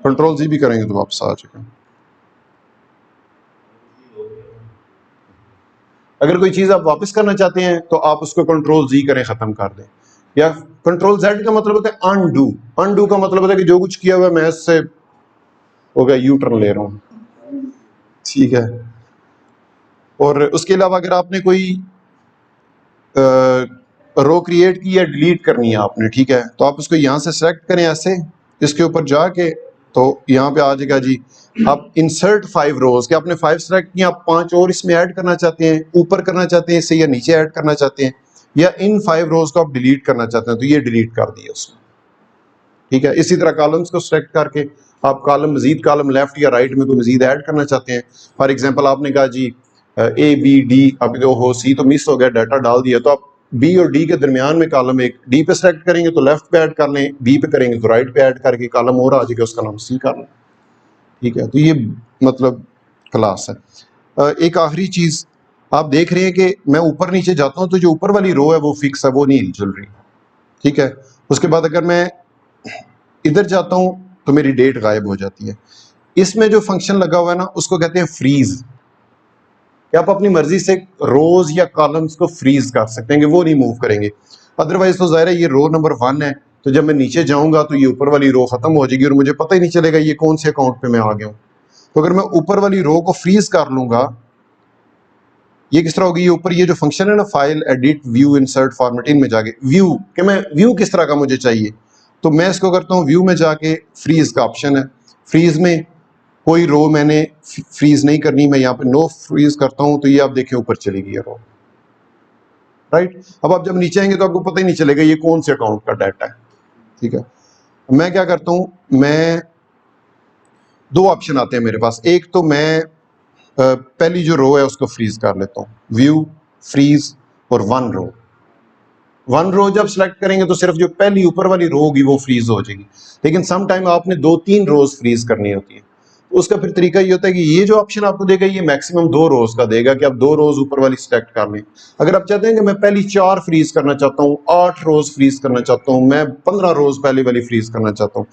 कंट्रोल जी भी करेंगे तो वापस आ चुके। अगर कोई चीज आप वापस करना चाहते हैं तो आप उसको कंट्रोल जी करें, खत्म कर दें, या कंट्रोल जेड का मतलब होता है अनडू। अनडू का मतलब होता है कि जो कुछ किया हुआ है मैं इससे हो गया यू टर्न ले रहा हूं। ठीक है, और उसके अलावा अगर आपने कोई रो क्रिएट की या डिलीट करनी है आपने, ठीक है, तो आप उसको यहाँ से सेलेक्ट करें ऐसे, इसके ऊपर जाके तो यहाँ पे आ जाएगा जी आप इंसर्ट 5 रोज के, आपने 5 सेलेक्ट किया, आप 5 और इसमें ऐड करना चाहते हैं, ऊपर करना चाहते हैं इससे या नीचे ऐड करना चाहते हैं, या इन 5 रोज को आप डिलीट करना चाहते हैं तो ये डिलीट कर दिए उसमें। ठीक है, इसी तरह कॉलम्स को सेलेक्ट करके आप कॉलम, मजीद कॉलम लेफ्ट या राइट में कोई मजीद ऐड करना चाहते हैं। फॉर एग्जांपल आपने कहा जी ए बी डी, अब जो हो सी तो मिस हो गया, डाटा डाल दिया, तो आप बी और डी के दरमियान में कॉलम एक, डी पे सेलेक्ट करेंगे तो लेफ्ट पे ऐड कर लें, बी पे करेंगे तो राइट पे ऐड करके कॉलम और आ जाएगा, उसका नाम सी कर लें। ठीक है, तो ये मतलब क्लास है। एक आखिरी चीज आप देख रहे हैं कि मैं ऊपर नीचे जाता हूं तो जो ऊपर वाली रो है वो फिक्स है, वो नहीं हिल रही। ठीक है, उसके बाद अगर मैं इधर जाता हूं तो मेरी डेट गायब हो जाती है। इसमें जो फंक्शन लगा हुआ है ना उसको कहते हैं फ्रीज, कि आप अपनी मर्जी से रोज या कॉलम्स को फ्रीज कर सकते हैं कि वो नहीं मूव करेंगे। अदरवाइज तो जाहिर है ये रो नंबर 1 है, तो जब मैं नीचे जाऊंगा तो ये ऊपर वाली रो खत्म हो जाएगी और मुझे पता ही नहीं चलेगा ये कौन से अकाउंट पे मैं आ गया हूँ। तो अगर मैं ऊपर वाली रो को फ्रीज कर लूंगा, ये किस तरह होगी, ये ऊपर ये जो फंक्शन है ना file edit view insert formatting में जाके व्यू, कि मैं व्यू किस तरह का मुझे चाहिए, तो मैं इसको करता हूँ व्यू में जाके फ्रीज का ऑप्शन है, फ्रीज में कोई रो मैंने फ्रीज नहीं करनी, मैं यहाँ पे नो फ्रीज करता हूँ तो ये आप देखें ऊपर चली गई है रो। राइट, अब आप जब नीचे आएंगे तो आपको पता ही नहीं चलेगा ये कौन से अकाउंट का डाटा है। ठीक है, मैं क्या करता हूँ, मैं दो ऑप्शन आते हैं मेरे पास, एक तो मैं पहली जो रो है उसको फ्रीज कर लेता हूँ, व्यू फ्रीज और वन रो। वन रो जब सेलेक्ट करेंगे तो सिर्फ जो पहली ऊपर वाली रो होगी वो फ्रीज हो जाएगी, लेकिन सम टाइम आपने 2-3 रोज फ्रीज करनी होती है, तो उसका फिर तरीका ये होता है कि ये जो ऑप्शन आपको देगा ये मैक्सिमम 2 रोज का देगा कि आप 2 रोज ऊपर वाली सेलेक्ट कर लें। अगर आप चाहते हैं कि मैं पहली 4 फ्रीज करना चाहता हूँ, 8 रोज फ्रीज करना चाहता हूँ, मैं 15 रोज पहले वाली फ्रीज करना चाहता हूँ,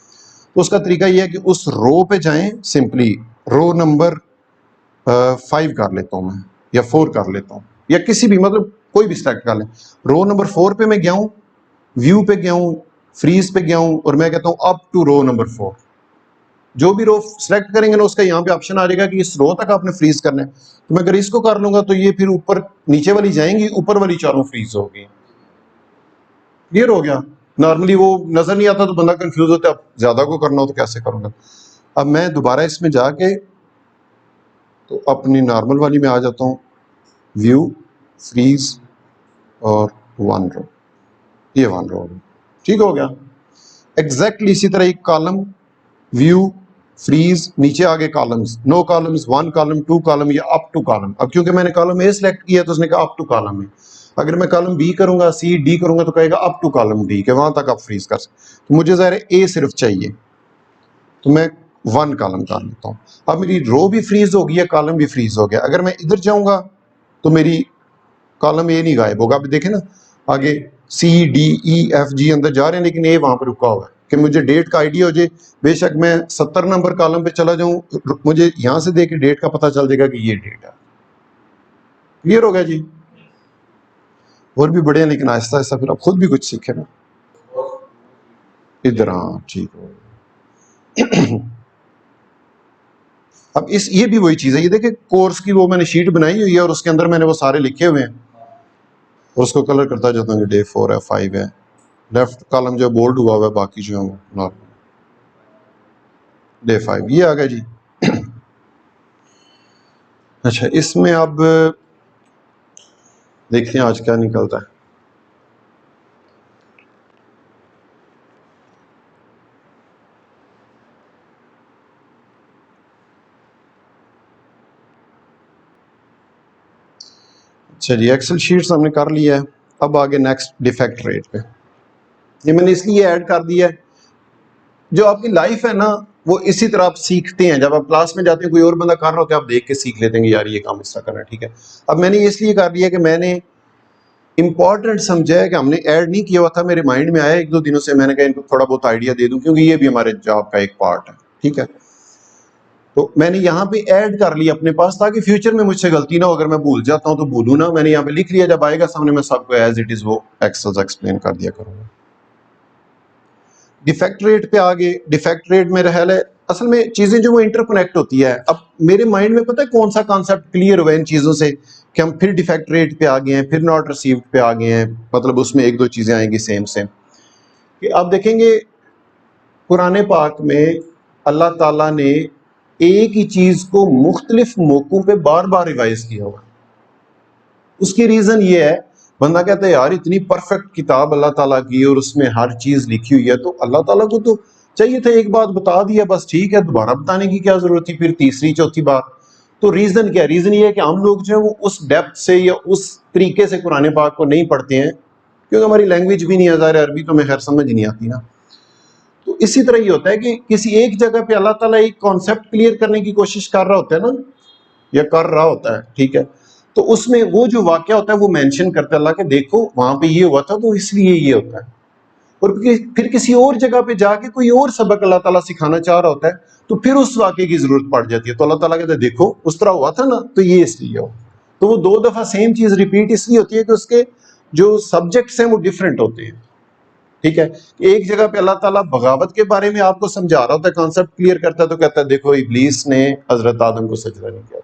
तो उसका तरीका ये है कि उस रो पे जाएं, सिंपली रो नंबर 5 कर लेता हूँ मैं, या 4 कर लेता हूँ, या किसी भी मतलब कोई भी सेलेक्ट कर लें। रो नंबर 4 पे मैं गया हूँ, व्यू पे गया हूँ, फ्रीज पे गया हूँ, और मैं कहता हूँ अप टू रो नंबर 4। जो भी रो सेलेक्ट करेंगे ना उसका यहाँ पे ऑप्शन आ जाएगा कि इस रो तक आपने फ्रीज करना है, तो मैं अगर इसको कर लूंगा तो ये फिर ऊपर नीचे वाली जाएंगी, ऊपर वाली चारों फ्रीज होगी। क्लियर हो गया? नॉर्मली वो नजर नहीं आता तो बंदा कंफ्यूज होता है, अब ज्यादा को करना हो तो कैसे करूंगा। अब मैं दोबारा इसमें जाके तो अपनी नॉर्मल वाली में आ जाता हूँ, व्यू फ्रीज और वन रो, ये वन रो। ठीक हो गया। एग्जैक्टली इसी तरह एक कॉलम, व्यू फ्रीज, नीचे आगे columns, no columns, 1 column, 2 column या अप टू कॉलम। अब क्योंकि मैंने कॉलम ए सिलेक्ट किया तो उसने कहा अप टू कॉलम है, अगर मैं कॉलम बी करूंगा, सी डी करूंगा तो कहेगा अप टू कॉलम डी, के वहां तक आप फ्रीज कर सकते। तो मुझे ज़ाहिर है ए सिर्फ चाहिए, तो मैं 1 कॉलम कर लेता हूँ। अब मेरी रो भी फ्रीज हो गई है, कॉलम भी फ्रीज हो गया। अगर मैं इधर जाऊंगा तो मेरी कॉलम ए नहीं गायब होगा। अभी देखें ना आगे सी डी ई एफ जी अंदर जा रहे हैं, लेकिन ए वहां पर रुका हुआ है कि मुझे डेट का आइडिया हो जाए। बेशक मैं 70 नंबर कॉलम पे चला जाऊं, मुझे यहां से देख के डेट का पता चल जाएगा कि ये डेट है। क्लियर हो गया जी? और भी बड़े हैं लेकिन आहिस्ता आहिस्ता फिर आप खुद भी कुछ सीखे ना। इधर हाँ ठीक हो। अब इस ये भी वही चीज है, ये देखिए कोर्स की वो मैंने शीट बनाई हुई है और उसके अंदर मैंने वो सारे लिखे हुए हैं और उसको कलर करता जाता हूँ। डे 4 है, 5 है, लेफ्ट कॉलम जो बोल्ड हुआ हुआ है, बाकी जो है वो नॉर्मल। डे 5 ये आ गया जी। अच्छा, इसमें अब देखते हैं आज क्या निकलता है। अच्छा जी, एक्सेल शीट्स हमने कर लिया है। अब आगे नेक्स्ट डिफेक्ट रेट पे। ये मैंने इसलिए ऐड कर दिया है, जो आपकी लाइफ है ना वो इसी तरह आप सीखते हैं। जब आप क्लास में जाते हैं कोई और बंदा कर रहा होता है, आप देख के सीख लेते हैं कि यार ये काम इस तरह करना है, ठीक है। अब मैंने इसलिए कर दिया कि मैंने इंपॉर्टेंट समझा है कि हमने ऐड नहीं किया हुआ था, मेरे माइंड में आया एक दो दिनों से, मैंने कहा इनको थोड़ा बहुत आइडिया दे दूं क्योंकि ये भी हमारे जॉब का एक पार्ट है, ठीक है। तो मैंने यहाँ पे ऐड कर लिया अपने पास ताकि फ्यूचर में मुझसे गलती ना हो, अगर मैं भूल जाता हूँ तो भूलू ना। मैंने यहाँ पे लिख लिया, जब आएगा सामने मैं सबको एज इट इज वो एक्सेल से एक्सप्लेन कर दिया करूंगा। डिफेक्ट रेट पे आगे, डिफेक्ट रेट में रहा है असल में चीजें जो वो इंटरकनेक्ट होती है। अब मेरे माइंड में पता है कौन सा कॉन्सेप्ट क्लियर हुआ इन चीजों से कि हम फिर डिफेक्ट रेट पे आ गए हैं, फिर नॉट रिसीव्ड पे आ गए हैं। मतलब उसमें एक दो चीजें आएंगी सेम सेम कि आप देखेंगे कुरान पाक में अल्लाह ताला ने एक ही चीज को मुख्तलिफ मौकों पे बार बार रिवाइज किया हुआ। उसकी रीजन ये है, बंदा कहता है यार इतनी परफेक्ट किताब अल्लाह ताला की और उसमें हर चीज लिखी हुई है, तो अल्लाह ताला को तो चाहिए था एक बात बता दिया बस, ठीक है, दोबारा बताने की क्या जरूरत थी फिर तीसरी चौथी बार। तो रीजन क्या है? रीजन ये है कि हम लोग जो है वो उस डेप्थ से या उस तरीके से कुरान पाक को नहीं पढ़ते हैं, क्योंकि हमारी लैंग्वेज भी नहीं है, अरबी तो हमें खैर समझ नहीं आती ना। तो इसी तरह ये होता है कि किसी एक जगह पे अल्लाह ताला एक कॉन्सेप्ट क्लियर करने की कोशिश कर रहा होता है ना, या कर रहा होता है, ठीक है। तो उसमें वो जो वाकया होता है वो मेंशन करता है अल्लाह के, देखो वहां पे ये हुआ था तो इसलिए ये होता है। और फिर किसी और जगह पे जाके कोई और सबक अल्लाह ताला सिखाना चाह रहा होता है, तो फिर उस वाकये की जरूरत पड़ जाती है, तो अल्लाह ताला कहता है देखो उस तरह हुआ था ना, तो ये इसलिए हो। तो वो दो दफा सेम चीज रिपीट इसलिए होती है कि उसके जो सब्जेक्ट्स हैं वो डिफरेंट होते हैं, ठीक है। एक जगह पे अल्लाह ताला बगावत के बारे में आपको समझा रहा होता है, कॉन्सेप्ट क्लियर करता है, तो कहता है देखो इब्लीस ने हजरत आदम को सजदा नहीं किया,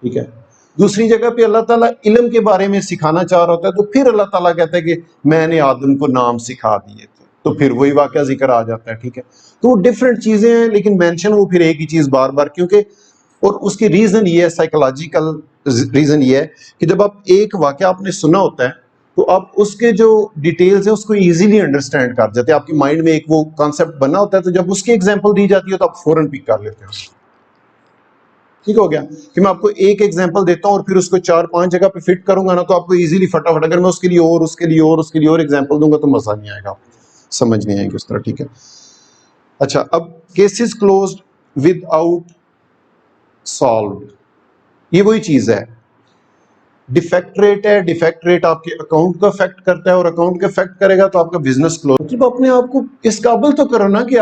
ठीक है। दूसरी जगह पे अल्लाह ताला इल्म के बारे में सिखाना चाह रहा होता है, तो फिर अल्लाह ताला कहता है कि मैंने आदम को नाम सिखा दिए थे, तो फिर वही वाकया जिक्र आ जाता है, ठीक है। तो वो डिफरेंट चीजें हैं लेकिन मेंशन वो फिर एक ही चीज बार बार, क्योंकि और उसकी रीजन ये है, साइकोलॉजिकल रीजन ये है कि जब आप एक वाकया आपने सुना होता है तो आप उसके जो डिटेल्स है उसको इजीली अंडरस्टैंड कर जाते हैं। आपकी माइंड में एक वो कॉन्सेप्ट बना होता है, तो जब उसकी एग्जांपल दी जाती है तो आप फौरन पिक कर लेते हैं। ठीक हो गया कि मैं आपको एक एग्जांपल देता हूं और फिर उसको चार पांच जगह पे फिट करूंगा ना, तो आपको इजीली फटाफट, अगर मैं उसके लिए और उसके लिए और उसके लिए और एग्जांपल दूंगा तो मजा नहीं आएगा, समझ नहीं आएगी उस तरह, ठीक है। अच्छा, अब केसेस क्लोज्ड विदाउट सॉल्व्ड, ये वही चीज है। डिफेक्ट रेट है, डिफेक्ट रेट आपके अकाउंट को अफेक्ट करता है और अकाउंट को अफेक्ट करेगा तो आपका बिजनेस क्लोज। मतलब अपने आप को इस काबिल तो करो ना कि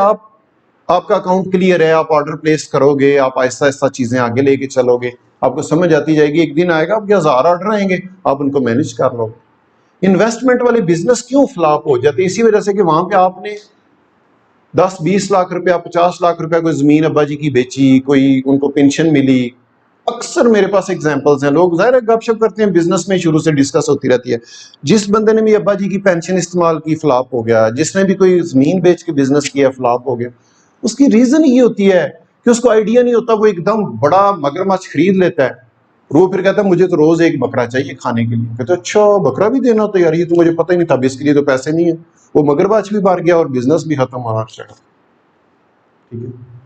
आपका अकाउंट क्लियर है, आप ऑर्डर प्लेस करोगे, आप आहिस्ता आहिस्ता चीजें आगे लेके चलोगे, आपको समझ आती जाएगी। एक दिन आएगा आपके 1000 ऑर्डर आएंगे, आप उनको मैनेज कर लोगे। इन्वेस्टमेंट वाले बिजनेस क्यों फ्लॉप हो जाते हैं? इसी वजह से कि वहां पे आपने 10-20 लाख रुपया, 50 लाख रुपया कोई जमीन अब्बा जी की बेची, कोई उनको पेंशन मिली। अक्सर मेरे पास एग्जांपल्स हैं, लोग जाहिर है गपशप करते हैं, बिजनेस में शुरू से डिस्कस होती रहती है। जिस बंदे ने भी अब्बा जी की पेंशन इस्तेमाल की फ्लॉप हो गया, जिसने भी कोई जमीन बेच के बिजनेस किया फ्लॉप हो गया। उसकी रीजन ये होती है कि उसको आइडिया नहीं होता, वो एकदम बड़ा मगरमच्छ खरीद लेता है, वो फिर कहता है मुझे तो रोज एक बकरा चाहिए खाने के लिए। कहते अच्छा बकरा भी देना, तो यार ये तो मुझे पता ही नहीं था, अब इसके लिए तो पैसे नहीं है। वो मगरमच्छ भी मार गया और बिजनेस भी खत्म होना चाहिए, ठीक है।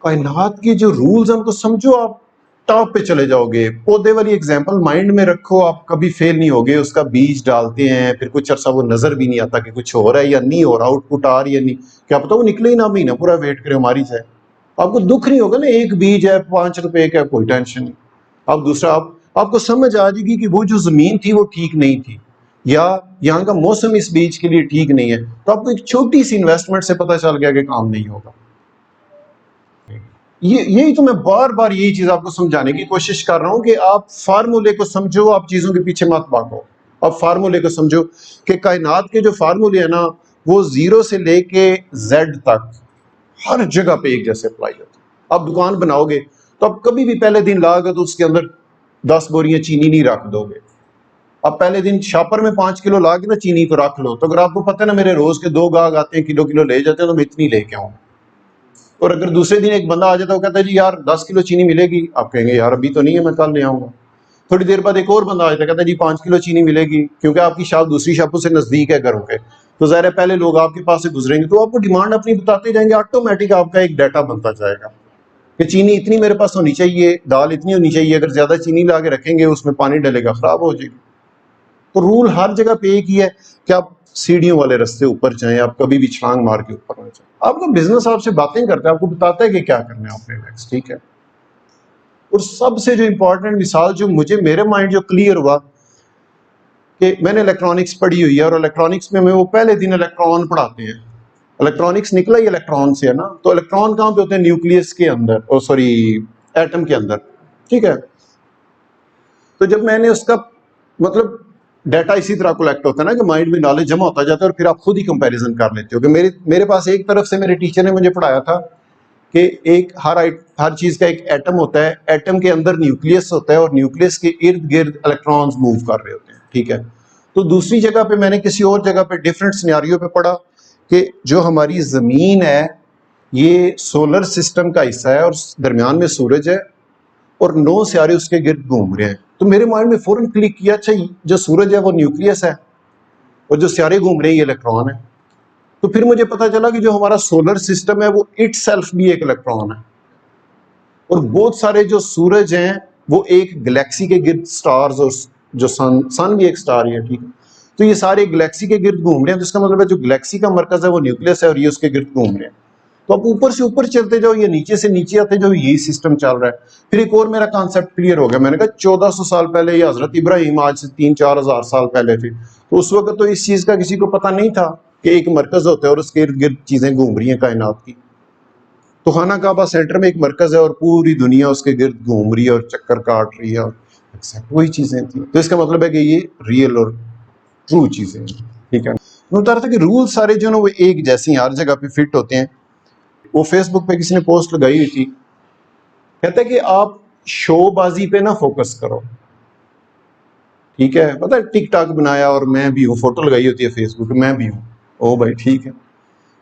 कायनात के जो रूल्स हैं उनको समझो, आप टॉप पे चले जाओगे। पौधे वाली एग्जांपल माइंड में रखो, आप कभी फेल नहीं होगे। उसका बीज डालते हैं, फिर कुछ अरसा वो नजर भी नहीं आता कि कुछ हो रहा है या नहीं हो रहा, आउटपुट आ रही है नहीं, क्या पता वो निकले ही ना, महीना पूरा वेट करे हमारी से। आपको दुख नहीं होगा ना, एक बीज है 5 रुपए का, कोई टेंशन नहीं। अब दूसरा, आपको समझ आ जाएगी कि वो जो जमीन थी वो ठीक नहीं थी, या यहाँ का मौसम इस बीज के लिए ठीक नहीं है, तो आपको एक छोटी सी इन्वेस्टमेंट से पता चल गया कि काम नहीं होगा। यही तो मैं बार बार यही चीज आपको समझाने की कोशिश कर रहा हूं कि आप फार्मूले को समझो, आप चीजों के पीछे मत भागो। अब फार्मूले को समझो कि कायनात के जो फार्मूले है ना, वो 0 से लेके Z तक हर जगह पे एक जैसे अप्लाई होते हैं। आप दुकान बनाओगे तो आप कभी भी पहले दिन लाओगे तो उसके अंदर 10 बोरियां चीनी नहीं रख दोगे। अब पहले दिन शापर में 5 किलो ला के ना चीनी को रख लो, तो अगर आपको पता है ना मेरे रोज के 2 गाहक आते हैं, किलो किलो ले जाते हैं, तो मैं इतनी लेके आऊँ। और अगर दूसरे दिन एक बंदा आ जाता है, वो कहता है जी यार 10 किलो चीनी मिलेगी, आप कहेंगे यार अभी तो नहीं है, मैं कल ले आऊंगा। थोड़ी देर बाद एक और बंदा आ जाता है, कहता है जी 5 किलो चीनी मिलेगी, क्योंकि आपकी शॉप दूसरी शॉपों से नजदीक है घरों के, तो ज़ाहिर है पहले लोग आपके पास से गुजरेंगे, तो आपको डिमांड अपनी बताते जाएंगे, ऑटोमेटिक आपका एक डाटा बनता जाएगा। कि चीनी इतनी मेरे पास होनी चाहिए, दाल इतनी होनी चाहिए, अगर ज़्यादा चीनी ला के रखेंगे उसमें पानी डलेगा ख़राब हो जाएगी। तो रूल हर जगह पे एक ही है कि आप सीढ़ियों वाले रास्ते ऊपर जाएं, आप कभी भी छलांग मार के ऊपर ना जाएं। आपका बिजनेस आपसे बातें करता है, आपको बताता है कि क्या करना है आपने नेक्स्ट, ठीक है। और सबसे जो इंपॉर्टेंट मिसाल जो मुझे मेरे माइंड जो क्लियर हुआ कि मैंने इलेक्ट्रॉनिक्स पढ़ी हुई है और इलेक्ट्रॉनिक्स में वो पहले दिन इलेक्ट्रॉन पढ़ाते हैं। इलेक्ट्रॉनिक्स निकला ही इलेक्ट्रॉन से है ना, तो इलेक्ट्रॉन कहाँ पे होते हैं? न्यूक्लियस के अंदर, ओ सॉरी एटम के अंदर, ठीक है। तो जब मैंने उसका मतलब डाटा इसी तरह कलेक्ट होता है ना कि माइंड में नॉलेज जमा होता जाता है और फिर आप खुद ही कंपैरिजन कर लेते हो कि मेरे पास एक तरफ से मेरे टीचर ने मुझे पढ़ाया था कि एक हर चीज का एक एटम होता है, एटम के अंदर न्यूक्लियस होता है और न्यूक्लियस के इर्द गिर्द इलेक्ट्रॉन्स मूव कर रहे होते हैं, ठीक है। तो दूसरी जगह पे मैंने किसी और जगह पे डिफरेंट सिनेरियो पे पढ़ा कि जो हमारी जमीन है ये सोलर सिस्टम का हिस्सा है और दरमियान में सूरज है और 9 सियारे उसके गिर्द घूम रहे हैं। तो मेरे माइंड में फौरन क्लिक किया, अच्छा जो सूरज है वो न्यूक्लियस है और जो सियारे घूम रहे हैं ये इलेक्ट्रॉन है। तो फिर मुझे पता चला कि जो हमारा सोलर सिस्टम है वो इटसेल्फ भी एक इलेक्ट्रॉन है और बहुत सारे जो सूरज हैं वो एक गैलेक्सी के गिर्द स्टार्स और जो सन भी एक स्टार ही है, ठीक है। तो ये सारे गैलेक्सी के गिर्द घूम रहे हैं, तो इसका मतलब है जो गैलेक्सी का मरकज है वो न्यूक्लियस है और ये उसके गिर्द घूम रहे हैं। तो आप ऊपर से ऊपर चलते जाओ, ये नीचे से नीचे आते जाओ, यही सिस्टम चल रहा है। फिर एक और मेरा कॉन्सेप्ट क्लियर हो गया, मैंने कहा 1400 साल पहले ये हजरत इब्राहिम आज से 3-4 हजार साल पहले थे, तो उस वक्त तो इस चीज का किसी को पता नहीं था कि एक मरकज होता है और उसके इर्द गिर्द चीजें घूम रही हैं कायनात की। तो खाना काबा सेंटर में एक मरकज है और पूरी दुनिया उसके गिर्द घूम रही है और चक्कर काट रही है और वही चीजें थी। तो इसका मतलब है कि ये रियल और ट्रू चीजें हैं, ठीक है। मैं बता रहा था कि रूल सारे जो ना वो एक जैसे ही हर जगह पे फिट होते हैं। वो फेसबुक पे किसी ने पोस्ट लगाई हुई थी, कहता है कि आप शोबाजी पे ना फोकस करो, ठीक है। पता है टिकटॉक बनाया और मैं भी हूँ, फोटो लगाई होती है फेसबुक पे, मैं भी हूँ। ओ भाई ठीक है,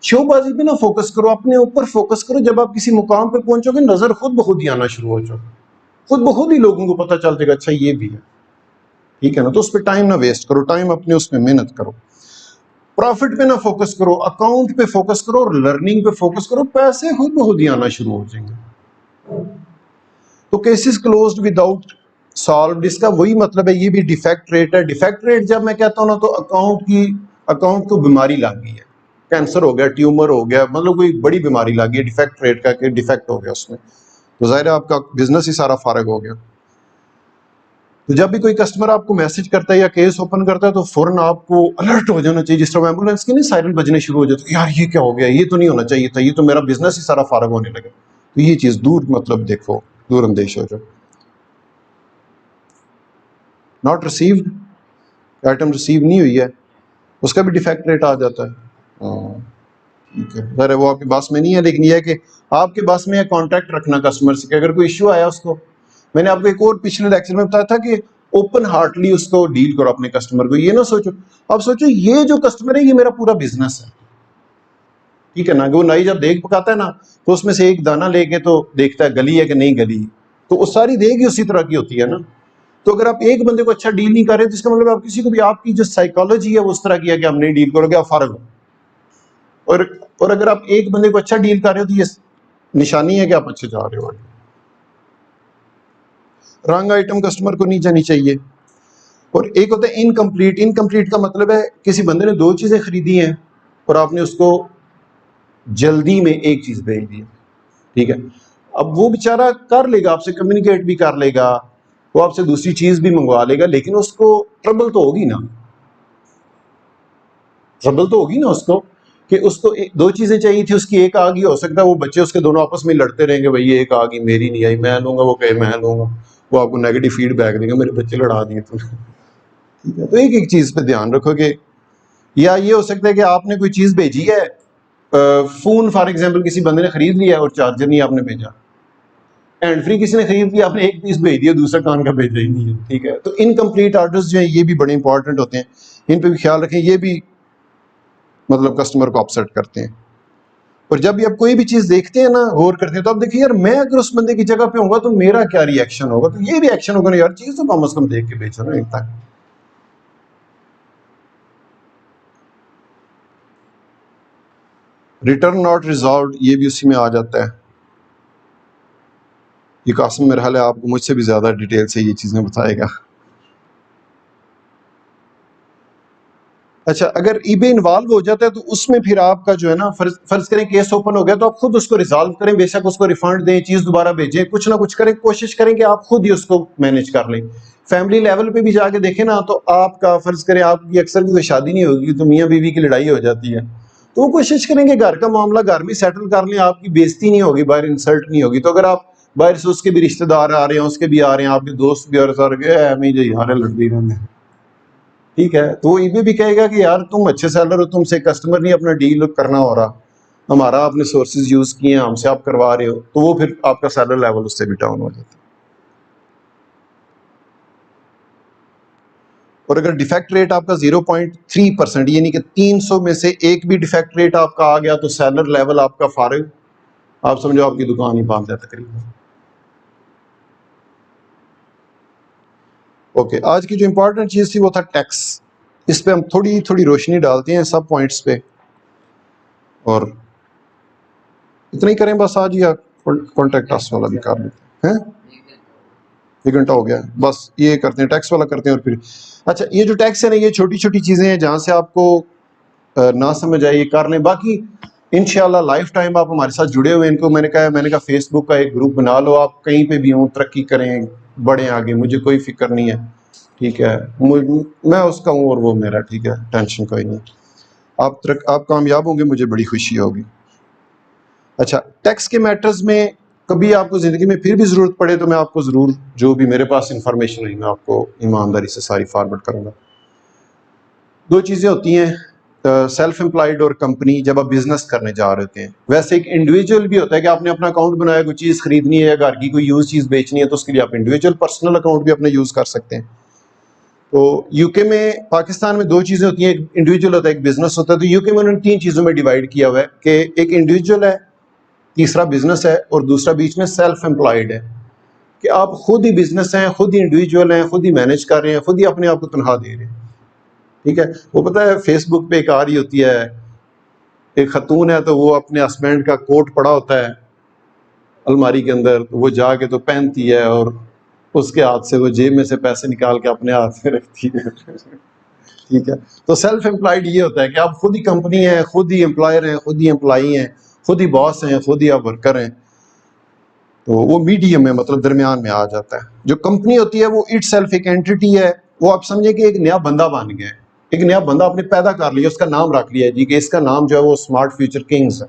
शोबाजी पे ना फोकस करो, अपने ऊपर फोकस करो। जब आप किसी मुकाम पे पहुंचोगे नजर खुद ब खुद ही आना शुरू हो जाओगे, खुद ब खुद ही लोगों को पता चल जाएगा अच्छा ये भी है, ठीक है ना। तो उस पर टाइम ना वेस्ट करो, टाइम अपने उसमें मेहनत करो। प्रॉफिट पे ना फोकस करो, अकाउंट पे फोकस करो और लर्निंग पे फोकस करो, पैसे खुद ब खुद ही आना शुरू हो जाएंगे। तो केसेस क्लोज्ड विदाउट सॉल्व, इसका वही मतलब है, ये भी डिफेक्ट रेट है। डिफेक्ट रेट जब मैं कहता हूँ ना, तो अकाउंट को बीमारी लग गई है, कैंसर हो गया, ट्यूमर हो गया, मतलब कोई बड़ी बीमारी लग गई है डिफेक्ट रेट का, कि डिफेक्ट हो गया उसमें, तो जाहिर है आपका बिजनेस ही सारा फारग हो गया। तो जब भी कोई कस्टमर आपको मैसेज करता है या केस ओपन करता है तो फौरन आपको अलर्ट हो जाना चाहिए, जिस तरह एम्बुलेंस की नहीं सायरन बजने शुरू हो जाते हैं, यार ये क्या हो गया, ये तो नहीं होना चाहिए था, ये तो मेरा बिजनेस ही सारा फारग होने लगा। तो ये चीज दूर मतलब देखो, दूर अंदेश हो जाओ। नॉट रिसीव्ड, आइटम रिसीव नहीं हुई है, उसका भी डिफेक्ट रेट आ जाता है। हाँ, ठीक है सर, वो आपके बस में नहीं है, लेकिन यह है कि आपके बस में कांटेक्ट रखना कस्टमर से कि अगर कोई इश्यू आया उसको, मैंने आपको एक और पिछले लेक्चर में बताया था कि ओपन हार्टली उसको डील करो अपने कस्टमर को। ये ना सोचो, अब सोचो ये जो कस्टमर है ये मेरा पूरा बिजनेस है, ठीक है ना। कि वो नाई जब देख पकाता है ना, तो उसमें से एक दाना लेके तो देखता है गली है कि नहीं गली, तो वो सारी देगी उसी तरह की होती है ना। तो अगर आप एक बंदे को अच्छा डील नहीं कर रहे तो इसका मतलब आप किसी को भी, आपकी जो साइकोलॉजी है वो उस तरह की है कि आप नहीं डील करोगे, आप फर्क हो। और और अगर आप एक बंदे को अच्छा डील कर रहे हो तो ये निशानी है कि आप अच्छे जा रहे हो। रंग आइटम कस्टमर को नहीं जानी चाहिए। और एक होता है इनकम्प्लीट। इनकम्प्लीट का मतलब है किसी बंदे ने दो चीजें खरीदी हैं और आपने उसको जल्दी में एक चीज भेज दी, ठीक है। अब वो बेचारा कर लेगा, आपसे कम्युनिकेट भी कर लेगा, वो आपसे दूसरी चीज भी मंगवा लेगा, लेकिन उसको ट्रबल तो होगी ना, ट्रबल तो होगी ना उसको, कि उसको दो चीजें चाहिए थी, उसकी एक आ गई, हो सकता है वो बच्चे उसके दोनों आपस में लड़ते रहेंगे, भाई ये एक आ गई मेरी नहीं आई, मैं लूंगा, वो कहे मैं लूंगा, वो आपको नेगेटिव फीडबैक देगा, मेरे बच्चे लड़ा दिए तुमने, ठीक है। तो एक एक चीज पे ध्यान रखोगे। या ये हो सकता है कि आपने कोई चीज भेजी है, फोन फॉर एग्जाम्पल किसी बंदे ने खरीद लिया और चार्जर नहीं आपने भेजा, हैंड फ्री किसी ने खरीद लिया, आपने एक पीस भेज दिया, दूसरा कान का भेजा ही नहीं है, ठीक है। तो इनकम्प्लीट ऑर्डर्स जो है ये भी बड़े इंपॉर्टेंट होते हैं, इन पे भी ख्याल रखें, ये भी मतलब कस्टमर को अपसेट करते हैं। और जब भी आप कोई भी चीज देखते हैं ना, गौर करते हैं, तो आप देखिए यार मैं अगर उस बंदे की जगह पे होऊंगा तो मेरा क्या रिएक्शन होगा, तो ये रिएक्शन होगा ना, यार चीज तो कम से कम देख के बेचो ना इतना। रिटर्न नॉट रिजॉल्व, ये भी उसी में आ जाता है। ये कासिम मेरा ख्याल है आपको मुझसे भी ज़्यादा डिटेल से ये चीज़ें बताएगा। अच्छा, अगर ईबे इन्वॉल्व हो जाता है तो उसमें फिर आपका जो है ना, फर्ज करें केस ओपन हो गया तो आप खुद उसको रिजॉल्व करें, बेशक उसको रिफंड दें, चीज दोबारा भेजें, कुछ ना कुछ करें, कोशिश करें कि आप खुद ही उसको मैनेज कर लें। फैमिली लेवल पे भी जाके देखें ना, तो आपका फर्ज करें आपकी अक्सर की तो शादी नहीं होगी तो मियाँ बीवी की लड़ाई हो जाती है, तो वो कोशिश करेंगे घर का मामला घर में सेटल कर लें, आपकी बेइज्जती नहीं होगी, बाहर इंसल्ट नहीं होगी। तो अगर आप बाहर से उसके भी रिश्तेदार आ रहे हैं, उसके भी आ रहे हैं, आपके दोस्त भी और सारे लड़ती रहने, ठीक है, तो वो ये भी कहेगा कि यार तुम अच्छे सेलर हो, तुमसे कस्टमर नहीं अपना डील करना हो रहा, हमारा आपने सोर्सेज यूज किए हैं, हमसे आप करवा रहे हो, तो वो फिर आपका सेलर लेवल उससे भी डाउन हो जाता है। और अगर डिफेक्ट रेट आपका 0.3%, यानी कि 300 में से एक भी डिफेक्ट रेट आपका आ गया तो सेलर लेवल आपका फारिग, आप समझो आपकी दुकान ही बांध है तकरीबन। ओके, आज की जो इंपॉर्टेंट चीज थी वो था टैक्स। इस पे हम थोड़ी थोड़ी रोशनी डालते हैं सब पॉइंट्स पे, और इतना ही करें बस आज, या कॉन्ट्रैक्ट टैक्स वाला भी कर लेते हैं? 1 घंटा हो गया, बस ये करते हैं, टैक्स वाला करते हैं। और फिर अच्छा, ये जो टैक्स है ना, ये छोटी छोटी चीज़ें हैं जहाँ से आपको ना समझ आए ये कर लें, बाकी इंशाल्लाह लाइफ टाइम आप हमारे साथ जुड़े हुए हैं। इनको मैंने कहा फेसबुक का एक ग्रुप बना लो, आप कहीं पे भी हों, तरक्की करें, बढ़ें आगे, मुझे कोई फिक्र नहीं है, ठीक है, मैं उसका हूँ और वो मेरा, ठीक है, टेंशन कोई नहीं। आप कामयाब होंगे, मुझे बड़ी खुशी होगी। अच्छा, टैक्स के मैटर्स में कभी आपको ज़िंदगी में फिर भी ज़रूरत पड़े तो मैं आपको ज़रूर, जो भी मेरे पास इंफॉर्मेशन है, मैं आपको ईमानदारी से सारी फॉरवर्ड करूँगा। 2 चीज़ें होती हैं, सेल्फ एम्प्लॉयड और कंपनी, जब आप बिजनेस करने जा रहे होते हैं। वैसे एक इंडिविजुअल भी होता है कि आपने अपना अकाउंट बनाया, कोई चीज़ खरीदनी है या घर की कोई यूज चीज़ बेचनी है, तो उसके लिए आप इंडिविजुअल पर्सनल अकाउंट भी अपना यूज़ कर सकते हैं। तो यूके में, पाकिस्तान में 2 चीज़ें होती हैं, एक इंडिविजुअल होता है, एक बिजनेस होता है। तो यूके में उन्होंने 3 चीज़ों में डिवाइड किया हुआ है कि एक इंडिविजुअल है, तीसरा बिजनेस है, और दूसरा बीच में सेल्फ एम्प्लॉयड है, कि आप खुद ही बिजनेस हैं, खुद ही इंडिविजुअल हैं, खुद ही मैनेज कर रहे हैं, खुद ही अपने आप को तनख्वाह दे रहे हैं, ठीक है। वो पता है फेसबुक पे एक आ रही होती है, एक खतून है, तो वो अपने हस्बैंड का कोट पड़ा होता है अलमारी के अंदर, तो वो जाके तो पहनती है और उसके हाथ से वो जेब में से पैसे निकाल के अपने हाथ में रखती है ठीक है। तो सेल्फ एम्प्लॉयड ये होता है कि आप खुद ही कंपनी है, खुद ही एम्प्लॉयर हैं, खुद ही एम्प्लॉई हैं, खुद ही बॉस हैं, खुद ही आप वर्कर हैं। तो वो मीडियम में, मतलब दरमियान में आ जाता है। जो कंपनी होती है वो इट सेल्फ एक एंटिटी है, वो आप समझे कि एक नया बंदा बन गया है, एक नया बंदा आपने पैदा कर लिया, उसका नाम रख लिया जी कि इसका नाम जो है वो स्मार्ट फ्यूचर किंग्स है,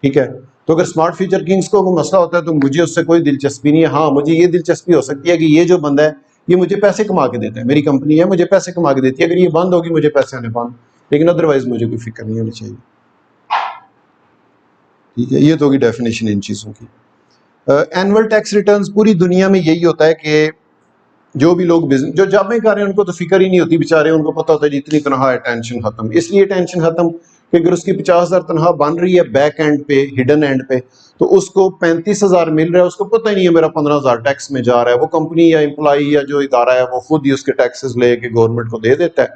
ठीक है। तो अगर स्मार्ट फ्यूचर किंग्स को कोई मसला होता है तो मुझे उससे कोई दिलचस्पी नहीं है। हाँ, मुझे ये दिलचस्पी हो सकती है कि ये जो बंदा है ये मुझे पैसे कमा के देता है, मेरी कंपनी है, मुझे पैसे कमा के देती है, अगर ये बंद होगी मुझे पैसे आने बंद, लेकिन अदरवाइज मुझे कोई फिक्र नहीं होनी चाहिए, ठीक है। ये तो होगी डेफिनेशन इन चीज़ों की। एनुअल टैक्स रिटर्न्स पूरी दुनिया में यही होता है कि जो भी लोग बिजनेस, जो जॉबें कर रहे हैं, उनको तो फिक्र ही नहीं होती बेचारे, उनको पता होता है जितनी तनख्वाह है, टेंशन खत्म। इसलिए टेंशन खत्म कि अगर उसकी 50,000 तनख्वाह बन रही है बैक एंड पे, हिडन एंड पे, तो उसको 35,000 मिल रहा है, उसको पता ही नहीं है मेरा 15,000 टैक्स में जा रहा है। वो कंपनी या एम्प्लॉई या जो इदारा है वो खुद ही उसके टैक्सेस लेके गवर्नमेंट को दे देता है,